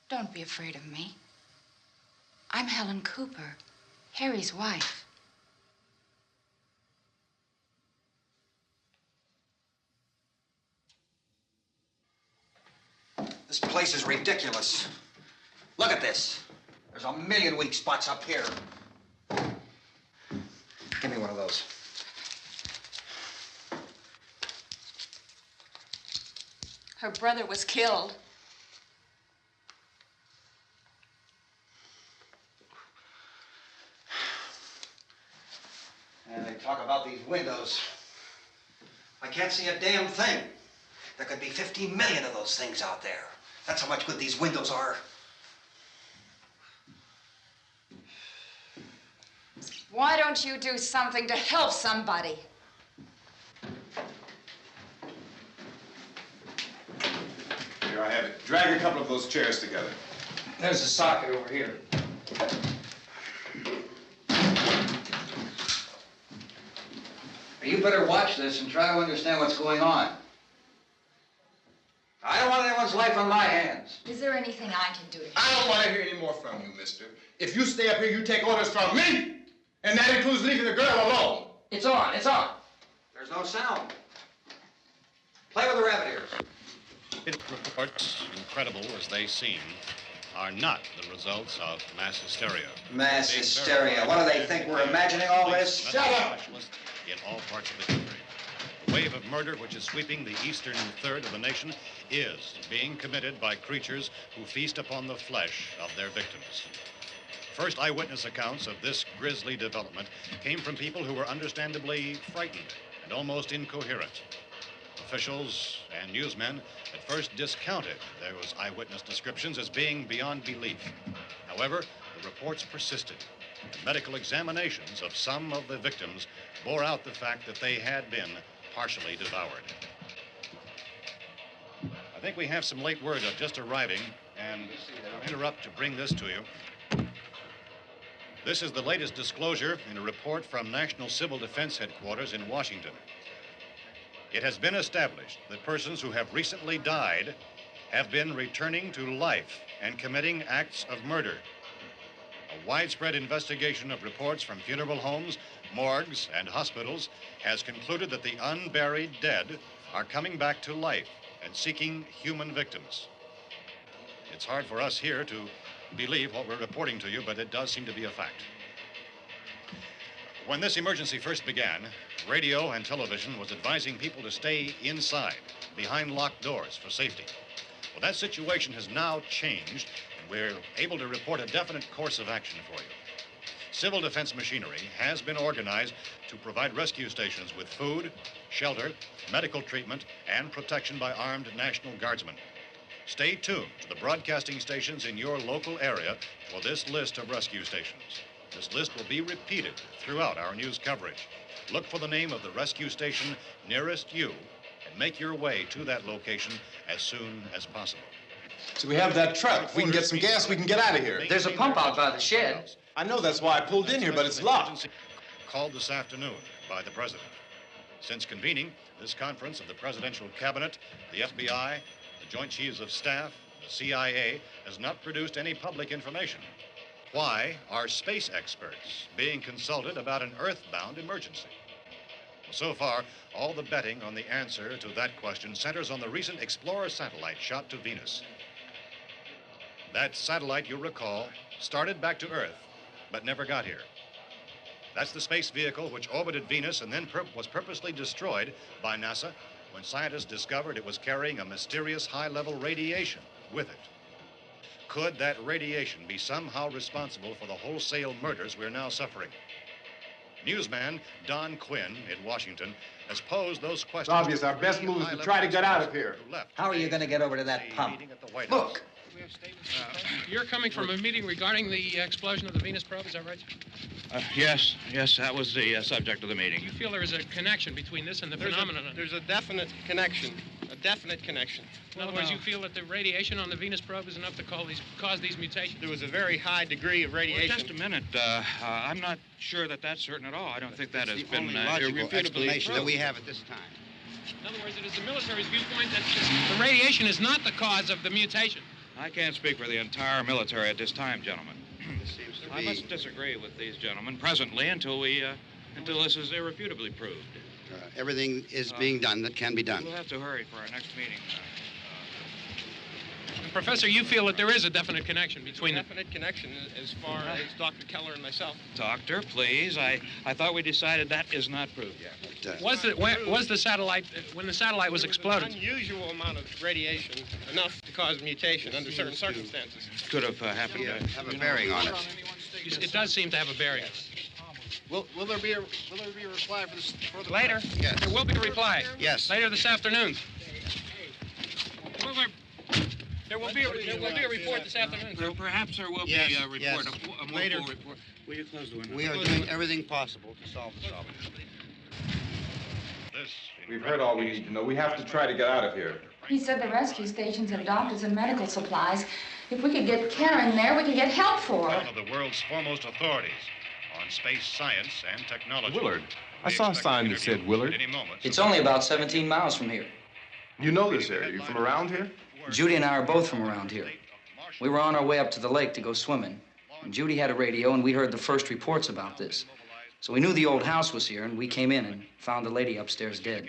Don't be afraid of me. I'm Helen Cooper, Harry's wife. This place is ridiculous. Look at this. There's a million weak spots up here. Give me one of those. Her brother was killed. And they talk about these windows. I can't see a damn thing. There could be 15 million of those things out there. That's how much good these windows are. Why don't you do something to help somebody? Here, I have it. Drag a couple of those chairs together. There's a socket over here. You better watch this and try to understand what's going on. I don't want anyone's life on my hands. Is there anything I can do to help? I don't want to hear any more from you, mister. If you stay up here, you take orders from me. And that includes leaving the girl alone. It's on, it's on. There's no sound. Play with the rabbit ears. Reports, incredible as they seem, are not the results of mass hysteria. Mass hysteria. What do they think? We're imagining all this? Shut up! In all parts of the country. The wave of murder which is sweeping the eastern third of the nation is being committed by creatures who feast upon the flesh of their victims. First eyewitness accounts of this grisly development came from people who were understandably frightened and almost incoherent. officials and newsmen at first discounted those eyewitness descriptions as being beyond belief. However, the reports persisted. And medical examinations of some of the victims bore out the fact that they had been partially devoured. I think we have some late word just arriving, and I'll interrupt to bring this to you. This is the latest disclosure in a report from National Civil Defense Headquarters in Washington. It has been established that persons who have recently died have been returning to life and committing acts of murder. A widespread investigation of reports from funeral homes, morgues, and hospitals has concluded that the unburied dead are coming back to life and seeking human victims. It's hard for us here to believe what we're reporting to you, but it does seem to be a fact. When this emergency first began, radio and television was advising people to stay inside, behind locked doors for safety. Well, that situation has now changed, and we're able to report a definite course of action for you. Civil defense machinery has been organized to provide rescue stations with food, shelter, medical treatment, and protection by armed National Guardsmen. Stay tuned to the broadcasting stations in your local area for this list of rescue stations. This list will be repeated throughout our news coverage. Look for the name of the rescue station nearest you and make your way to that location as soon as possible. So we have that truck. If we can get some gas, we can get out of here. There's a pump out by the shed. I know, that's why I pulled in here, but it's locked. Called this afternoon by the president. Since convening this conference of the presidential cabinet, the FBI, the Joint Chiefs of Staff, the CIA has not produced any public information. Why are space experts being consulted about an earthbound emergency? Well, so far, all the betting on the answer to that question centers on the recent Explorer satellite shot to Venus. That satellite, you'll recall, started back to Earth, but never got here. That's the space vehicle which orbited Venus and then was purposely destroyed by NASA when scientists discovered it was carrying a mysterious high-level radiation with it. Could that radiation be somehow responsible for the wholesale murders we're now suffering? Newsman Don Quinn in Washington has posed those questions. It's obvious our best move is to try to get out of here. How are you going to get over to that pump? Look! You're coming from a meeting regarding the explosion of the Venus probe, is that right? Yes, that was the subject of the meeting. Do you feel there is a connection between this and the phenomenon? There's a definite connection. In other words, you feel that the radiation on the Venus probe is enough to cause these mutations? There was a very high degree of radiation. Well, just a minute. I'm not sure that that's certain at all. I don't think that has been logical explanation that we have at this time. In other words, it is the military's viewpoint that the radiation is not the cause of the mutation. I can't speak for the entire military at this time, gentlemen. This seems to be... I must disagree with these gentlemen presently until this is irrefutably proved. everything is being done that can be done. We'll have to hurry for our next meeting. Professor, you feel that there is a definite connection between them? Definite connection as far as Dr. Keller and myself. Doctor, please. I thought we decided that is not proved yet. But, was the satellite, when the satellite was exploded? An unusual amount of radiation, enough to cause mutation under certain circumstances. Could have happened. Have a bearing on it. It does seem to have a bearing. Will there be a reply for the later? Yes. There will be a reply. Yes. Later this afternoon. There will be a report this afternoon. Perhaps there will be a report. Yes. A Later. Report. Will you close the window? We are doing everything possible to solve the problem. We've heard all we need to know. We have to try to get out of here. He said the rescue stations have doctors and medical supplies. If we could get care in there, we could get help for her. One of the world's foremost authorities on space science and technology. Willard. I saw a sign that said Willard. It's only about 17 miles from here. You know this area. You from around here? Judy and I are both from around here. We were on our way up to the lake to go swimming. And Judy had a radio, and we heard the first reports about this. So we knew the old house was here, and we came in and found the lady upstairs dead.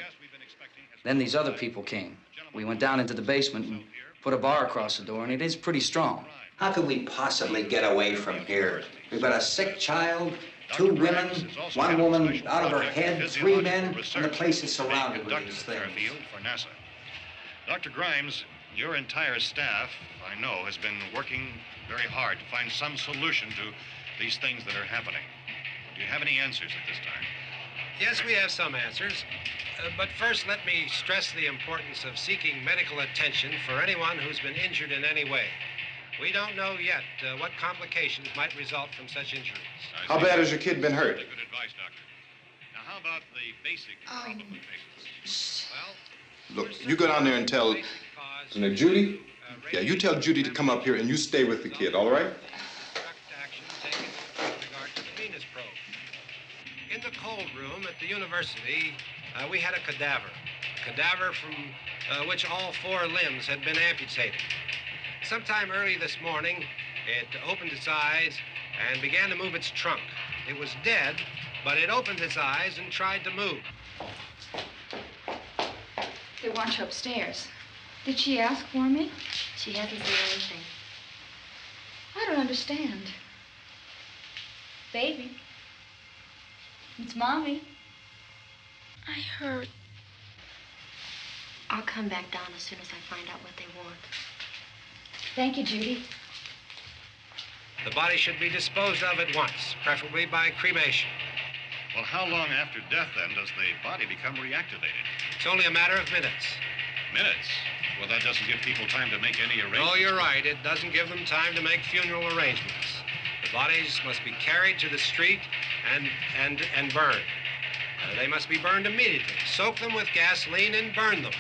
Then these other people came. We went down into the basement and put a bar across the door, and it is pretty strong. How could we possibly get away from here? We've got a sick child, 2 women, 1 woman out of her head, 3 men, and the place is surrounded with these things. For NASA. Dr. Grimes, your entire staff, I know, has been working very hard to find some solution to these things that are happening. Do you have any answers at this time? Yes, we have some answers. But first, let me stress the importance of seeking medical attention for anyone who's been injured in any way. We don't know yet what complications might result from such injuries. How bad has your kid been hurt? Good advice, doctor. Now, how about the basic problem of patients? Well, Look, you go down there and tell... Now, Judy? Yeah, you tell Judy to come up here and you stay with the kid, all right? In the cold room at the university, we had a cadaver from which all 4 limbs had been amputated. Sometime early this morning, it opened its eyes and began to move its trunk. It was dead, but it opened its eyes and tried to move. They want you upstairs. Did she ask for me? She hasn't said anything. I don't understand. Baby. It's Mommy. I heard. I'll come back down as soon as I find out what they want. Thank you, Judy. The body should be disposed of at once, preferably by cremation. Well, how long after death, then, does the body become reactivated? It's only a matter of minutes. Minutes? Well, that doesn't give people time to make any arrangements. Oh, you're right. It doesn't give them time to make funeral arrangements. The bodies must be carried to the street and burned. They must be burned immediately. Soak them with gasoline and burn them.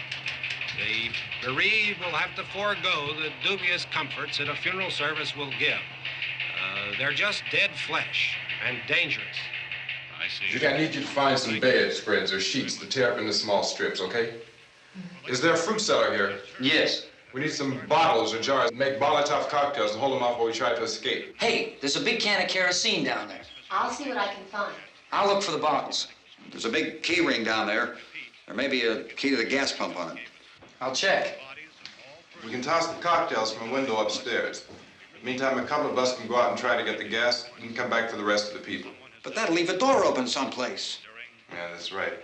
The bereaved will have to forego the dubious comforts that a funeral service will give. They're just dead flesh and dangerous. I see. Judy, I need you to find some bedspreads or sheets to tear up into small strips, okay? Is there a fruit cellar here? Yes. We need some bottles or jars to make Molotov cocktails and hold them off while we try to escape. Hey, there's a big can of kerosene down there. I'll see what I can find. I'll look for the bottles. There's a big key ring down there. There may be a key to the gas pump on it. I'll check. We can toss the cocktails from a window upstairs. Meantime, a couple of us can go out and try to get the gas and come back for the rest of the people. But that'll leave a door open someplace. Yeah, that's right.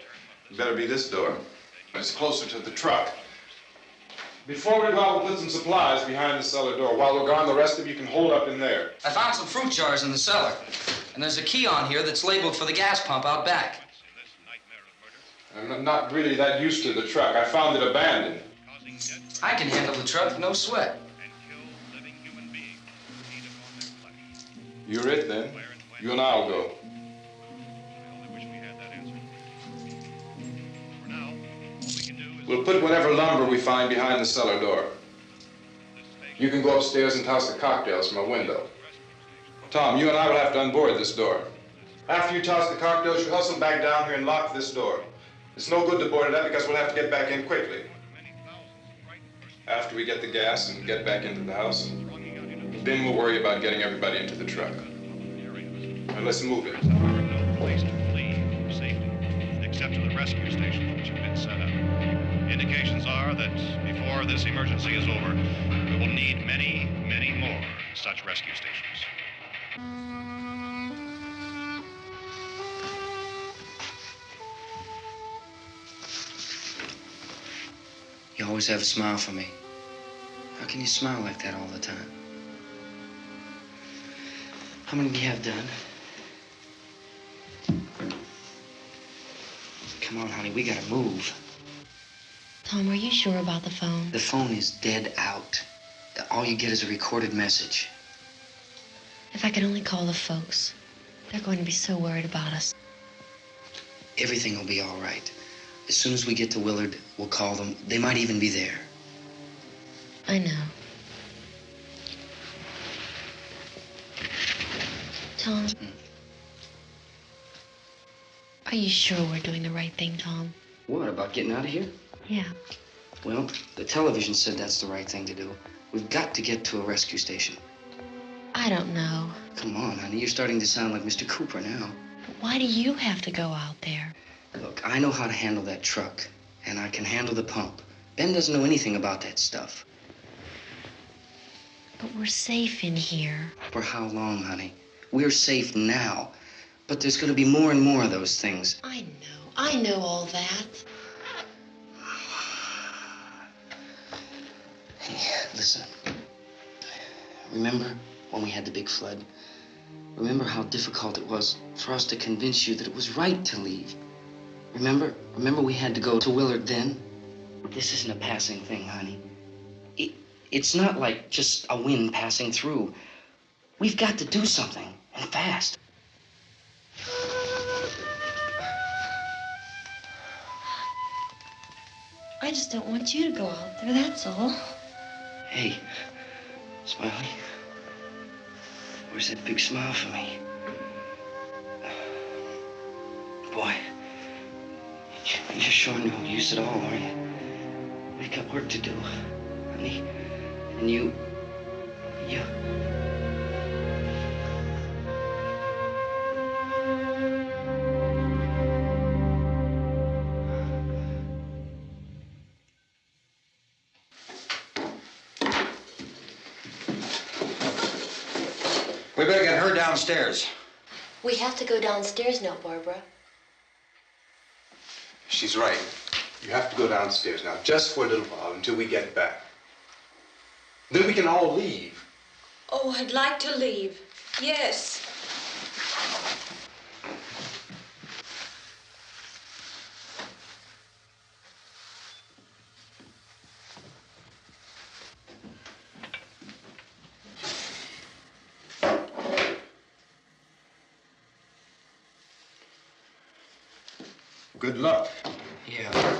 It better be this door. It's closer to the truck. Before we go out, we'll put some supplies behind the cellar door. While we're gone, the rest of you can hold up in there. I found some fruit jars in the cellar. And there's a key on here that's labeled for the gas pump out back. I'm not really that used to the truck. I found it abandoned. I can handle the truck, no sweat. You're it, then. You and I'll go. We'll put whatever lumber we find behind the cellar door. You can go upstairs and toss the cocktails from a window. Tom, you and I will have to unboard this door. After you toss the cocktails, you hustle back down here and lock this door. It's no good to board it up because we'll have to get back in quickly. After we get the gas and get back into the house, then we'll worry about getting everybody into the truck. Now let's move it. No place to flee for safety, except to the rescue stations which have been set up. Indications are that before this emergency is over, we will need many, many more such rescue stations. You always have a smile for me. How can you smile like that all the time? How many do you have done? Come on, honey, we gotta move. Tom, are you sure about the phone? The phone is dead out. All you get is a recorded message. If I could only call the folks. They're going to be so worried about us. Everything will be all right. As soon as we get to Willard, we'll call them. They might even be there. I know. Tom, are you sure we're doing the right thing, Tom? What, about getting out of here? Yeah. Well, the television said that's the right thing to do. We've got to get to a rescue station. I don't know. Come on, honey, you're starting to sound like Mr. Cooper now. But why do you have to go out there? Look, I know how to handle that truck, and I can handle the pump. Ben doesn't know anything about that stuff. But we're safe in here. For how long, honey? We're safe now. But there's going to be more and more of those things. I know all that. Hey, listen. Remember when we had the big flood? Remember how difficult it was for us to convince you that it was right to leave? Remember we had to go to Willard then? This isn't a passing thing, honey. It's not like just a wind passing through. We've got to do something, and fast. I just don't want you to go out there, that's all. Hey, Smiley, where's that big smile for me? Boy, you're sure no use at all, are you? We've got work to do, honey. And you... We better get her downstairs. We have to go downstairs now, Barbara. She's right. You have to go downstairs now, just for a little while, until we get back. Then we can all leave. Oh, I'd like to leave. Yes. Good luck. Yeah.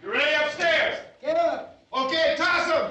You ready upstairs? Yeah. Okay, toss him.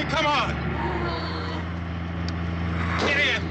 Come on! Get in!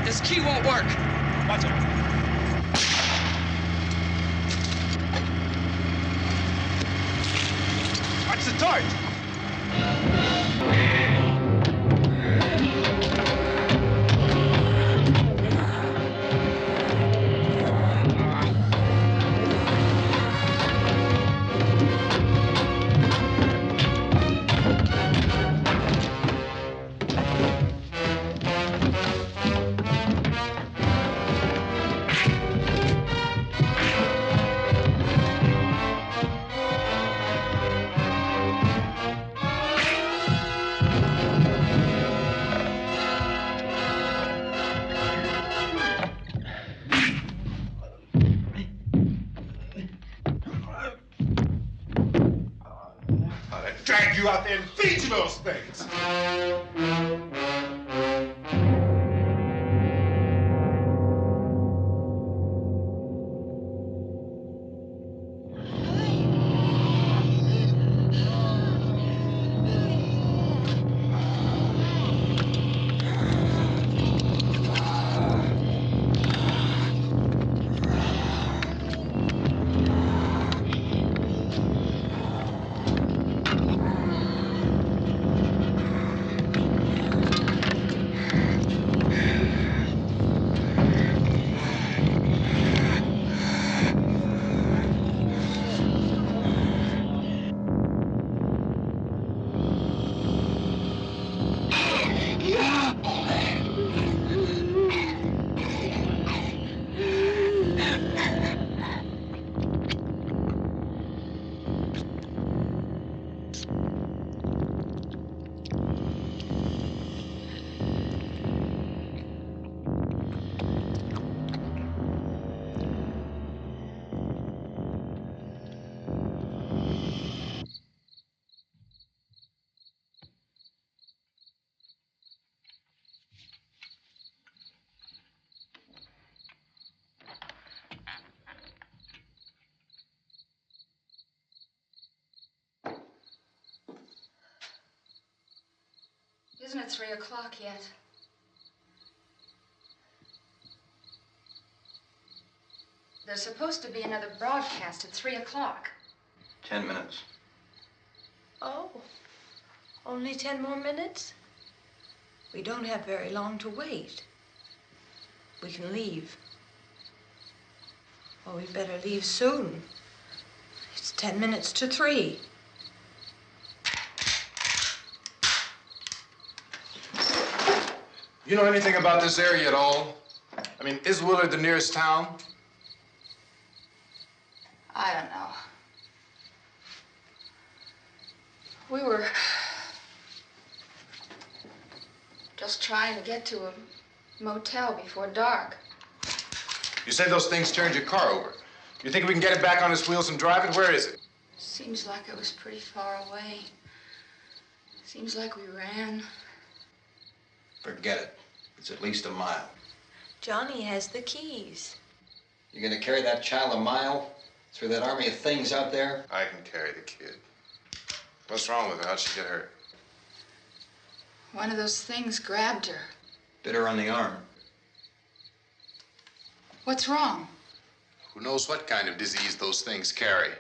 This key won't work. Watch it. Watch the torch! Drag you out there and feed you those things. Isn't it 3 o'clock yet? There's supposed to be another broadcast at 3 o'clock. 10 minutes. Oh, only 10 more minutes? We don't have very long to wait. We can leave. Well, we'd better leave soon. It's 10 minutes to 3. You know anything about this area at all? I mean, is Willard the nearest town? I don't know. We were just trying to get to a motel before dark. You said those things turned your car over. You think we can get it back on its wheels and drive it? Where is it? Seems like it was pretty far away. Seems like we ran. Forget it. It's at least a mile. Johnny has the keys. You gonna carry that child a mile through that army of things out there? I can carry the kid. What's wrong with her? How'd she get hurt? One of those things grabbed her. Bit her on the arm. What's wrong? Who knows what kind of disease those things carry?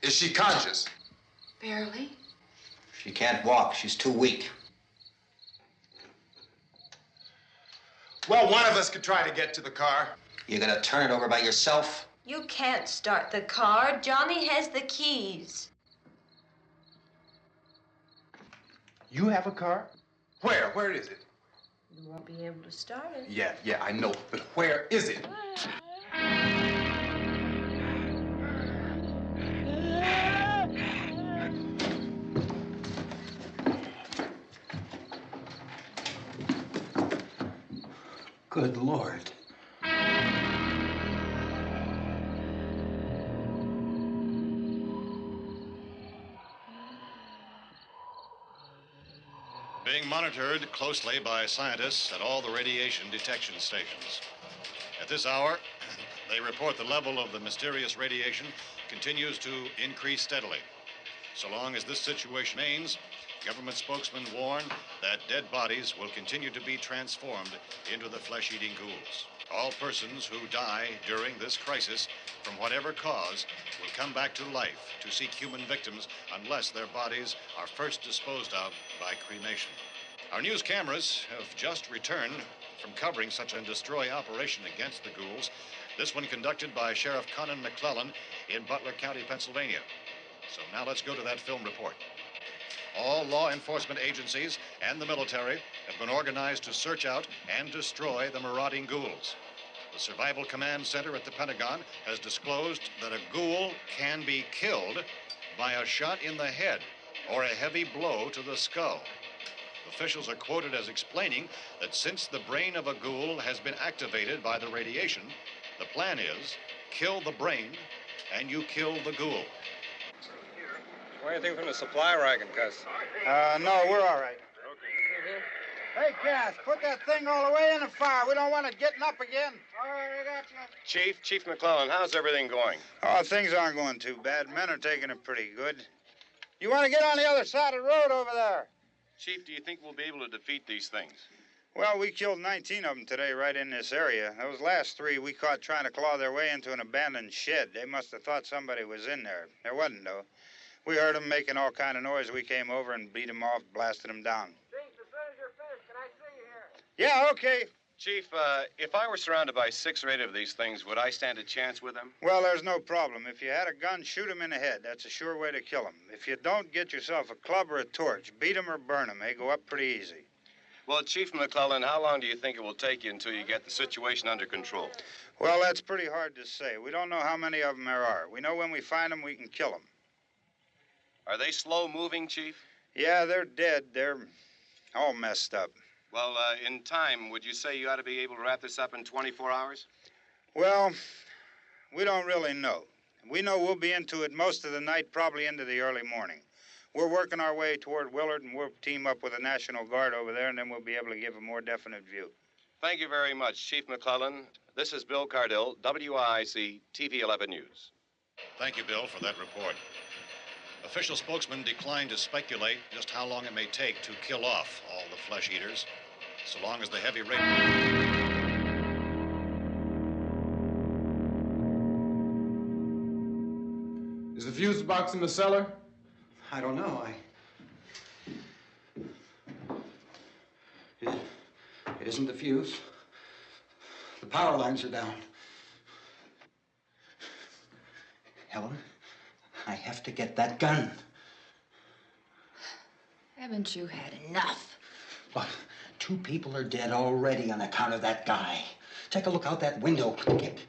Is she conscious? Barely. She can't walk. She's too weak. Well, one of us could try to get to the car. You gonna turn it over by yourself? You can't start the car. Johnny has the keys. You have a car? Where? Where is it? You won't be able to start it. Yeah, I know. But where is it? Good Lord. Being monitored closely by scientists at all the radiation detection stations. At this hour, they report the level of the mysterious radiation continues to increase steadily. So long as this situation remains, government spokesmen warn that dead bodies will continue to be transformed into the flesh-eating ghouls. All persons who die during this crisis, from whatever cause, will come back to life to seek human victims unless their bodies are first disposed of by cremation. Our news cameras have just returned from covering such a destroy operation against the ghouls, this one conducted by Sheriff Conan McClellan in Butler County, Pennsylvania. So now let's go to that film report. All law enforcement agencies and the military have been organized to search out and destroy the marauding ghouls. The Survival Command Center at the Pentagon has disclosed that a ghoul can be killed by a shot in the head or a heavy blow to the skull. Officials are quoted as explaining that since the brain of a ghoul has been activated by the radiation, the plan is kill the brain and you kill the ghoul. Or anything from the supply wagon, Cuz? No, we're all right. Hey, Cass, put that thing all the way in the fire. We don't want it getting up again. All right, I got you. Chief McClellan, how's everything going? Oh, things aren't going too bad. Men are taking it pretty good. You want to get on the other side of the road over there? Chief, do you think we'll be able to defeat these things? Well, we killed 19 of them today right in this area. Those last 3 we caught trying to claw their way into an abandoned shed. They must have thought somebody was in there. There wasn't, though. We heard them making all kind of noise. We came over and beat them off, blasted them down. Chief, as soon as you're finished, can I see you here? Yeah, okay. Chief, if I were surrounded by 6 or 8 of these things, would I stand a chance with them? Well, there's no problem. If you had a gun, shoot him in the head. That's a sure way to kill him. If you don't, get yourself a club or a torch. Beat him or burn him. They go up pretty easy. Well, Chief McClellan, how long do you think it will take you until you get the situation under control? Well, that's pretty hard to say. We don't know how many of them there are. We know when we find them, we can kill them. Are they slow-moving, Chief? Yeah, they're dead. They're all messed up. Well, in time, would you say you ought to be able to wrap this up in 24 hours? Well, we don't really know. We know we'll be into it most of the night, probably into the early morning. We're working our way toward Willard, and we'll team up with the National Guard over there, and then we'll be able to give a more definite view. Thank you very much, Chief McClellan. This is Bill Cardill, WIC TV 11 News. Thank you, Bill, for that report. Official spokesman declined to speculate just how long it may take to kill off all the flesh eaters, so long as the heavy rain... Is the fuse box in the cellar? I don't know. It isn't the fuse. The power lines are down. Helen, I have to get that gun. Haven't you had enough? Look, 2 people are dead already on account of that guy. Take a look out that window. Get...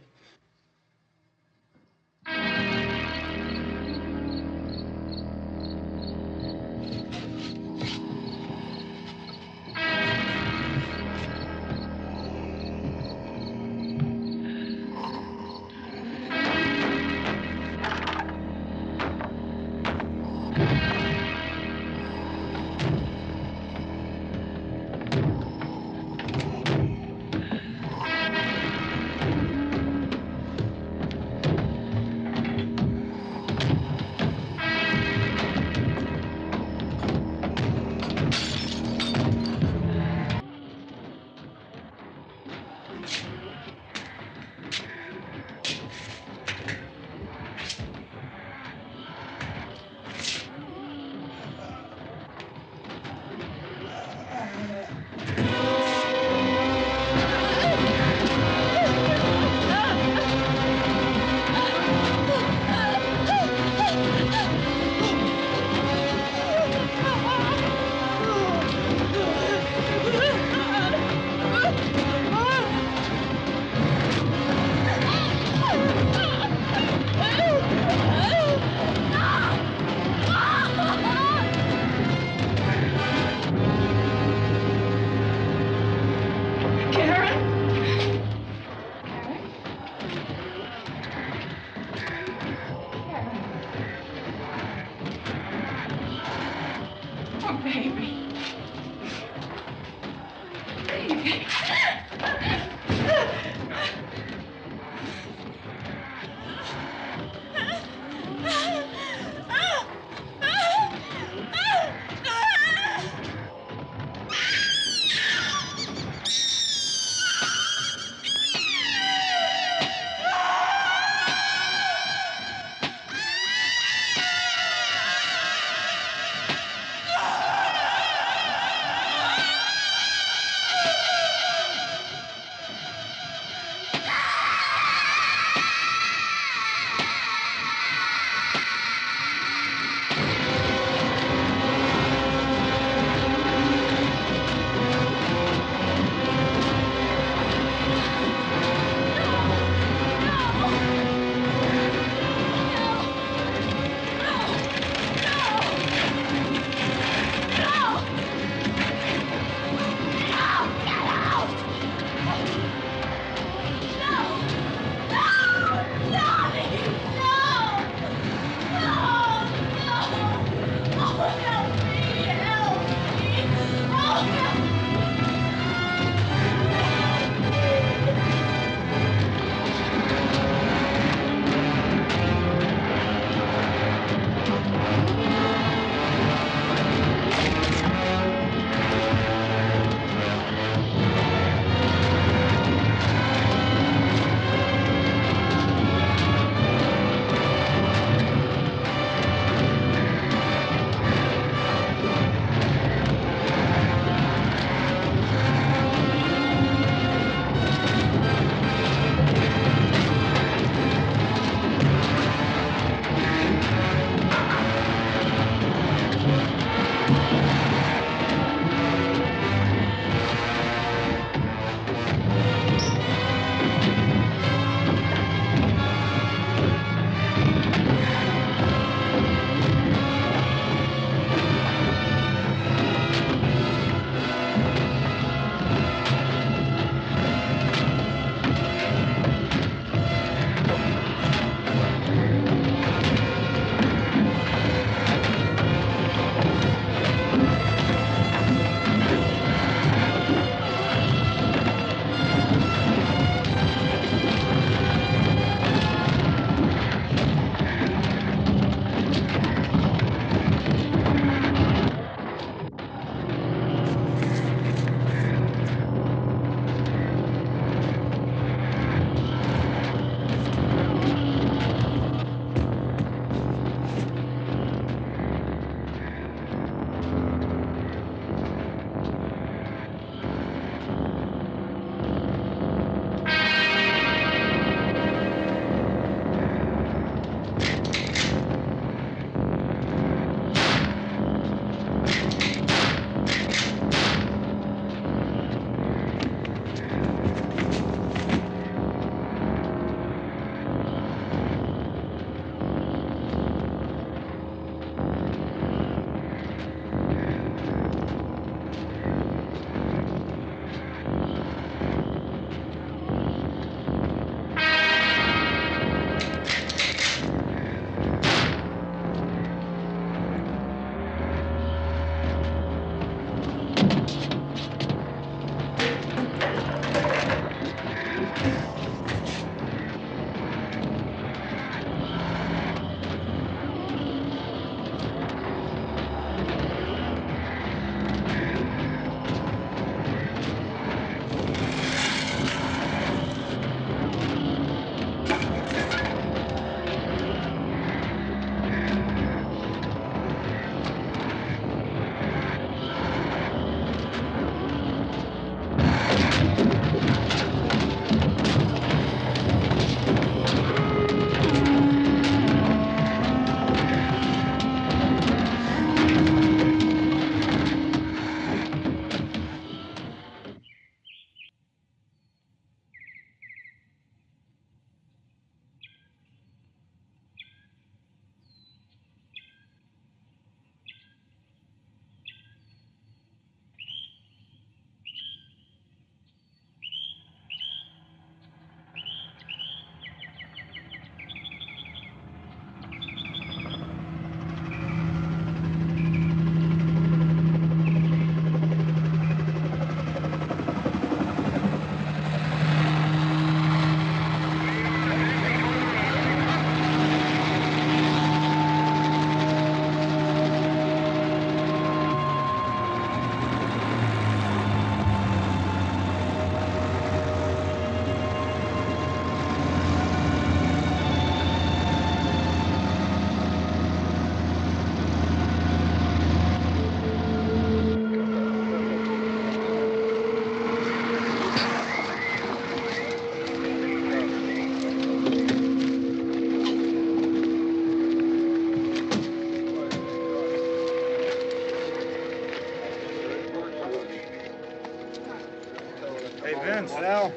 Sal,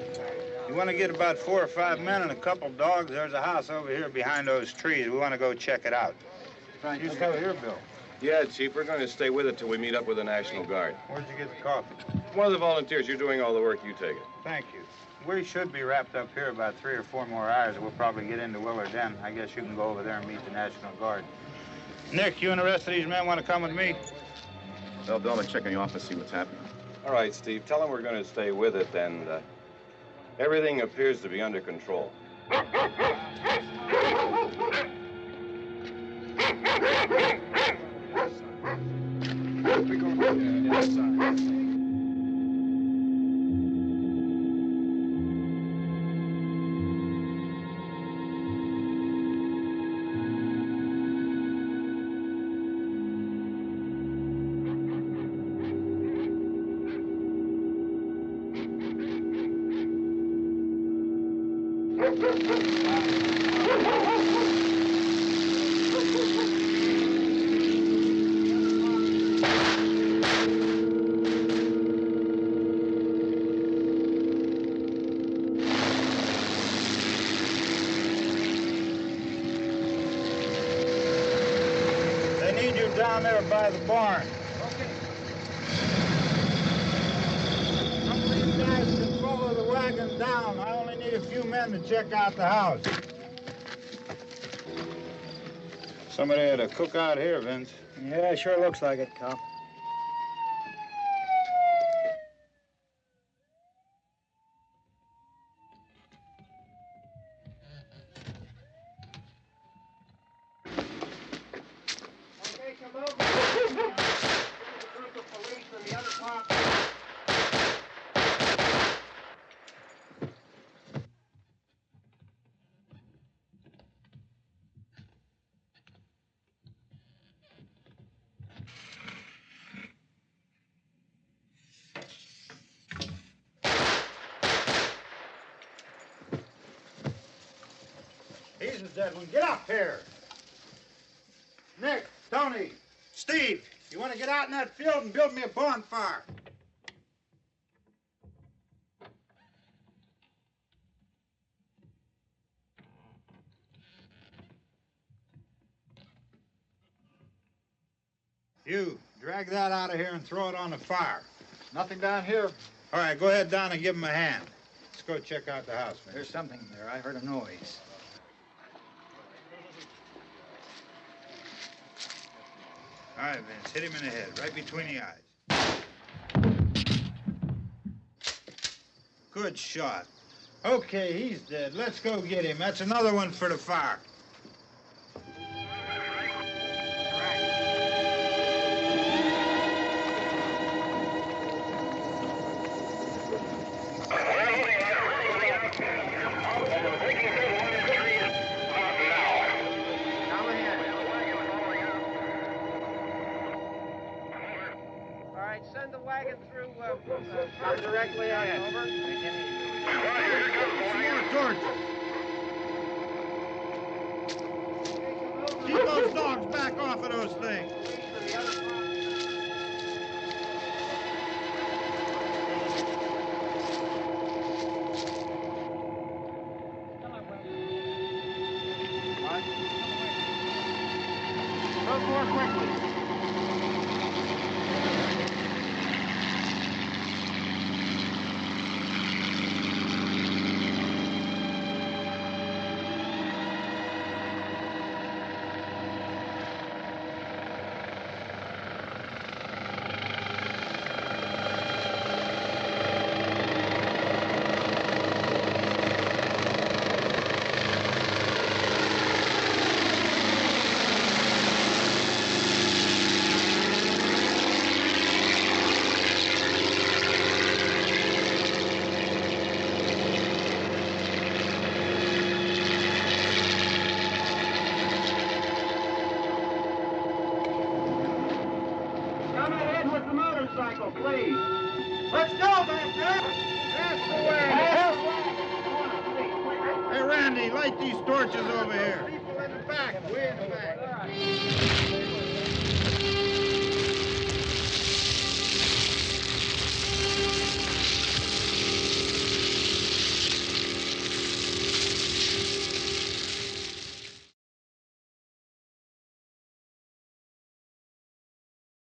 you want to get about 4 or 5 men and a couple dogs? There's a house over here behind those trees. We want to go check it out. You still here, Bill? Yeah, Chief, we're going to stay with it till we meet up with the National Guard. Where'd you get the coffee? One of the volunteers. You're doing all the work. You take it. Thank you. We should be wrapped up here about 3 or 4 more hours. We'll probably get into Willard then. I guess you can go over there and meet the National Guard. Nick, you and the rest of these men want to come with me? Well, Bill, I'm check in the office, see what's happening. All right, Steve. Tell them we're going to stay with it, and everything appears to be under control. Down there by the barn. Okay. Some of these guys can follow the wagon down. I only need a few men to check out the house. Somebody had a cookout here, Vince. Yeah, sure looks like it, Cop. He's the dead one. Get up here. Nick, Tony, Steve, you want to get out in that field and build me a bonfire? You, drag that out of here and throw it on the fire. Nothing down here. All right, go ahead down and give him a hand. Let's go check out the house, man. There's something there. I heard a noise. All right, Vince, hit him in the head, right between the eyes. Good shot. Okay, he's dead. Let's go get him. That's another one for the fire. Send the wagon through, stop directly ahead. Over. More torches. Keep those dogs back off of those things. Move more quickly. Please. Let's go back there. That's the way. Hey, Randy, light these torches over here. People in the back, way in the back.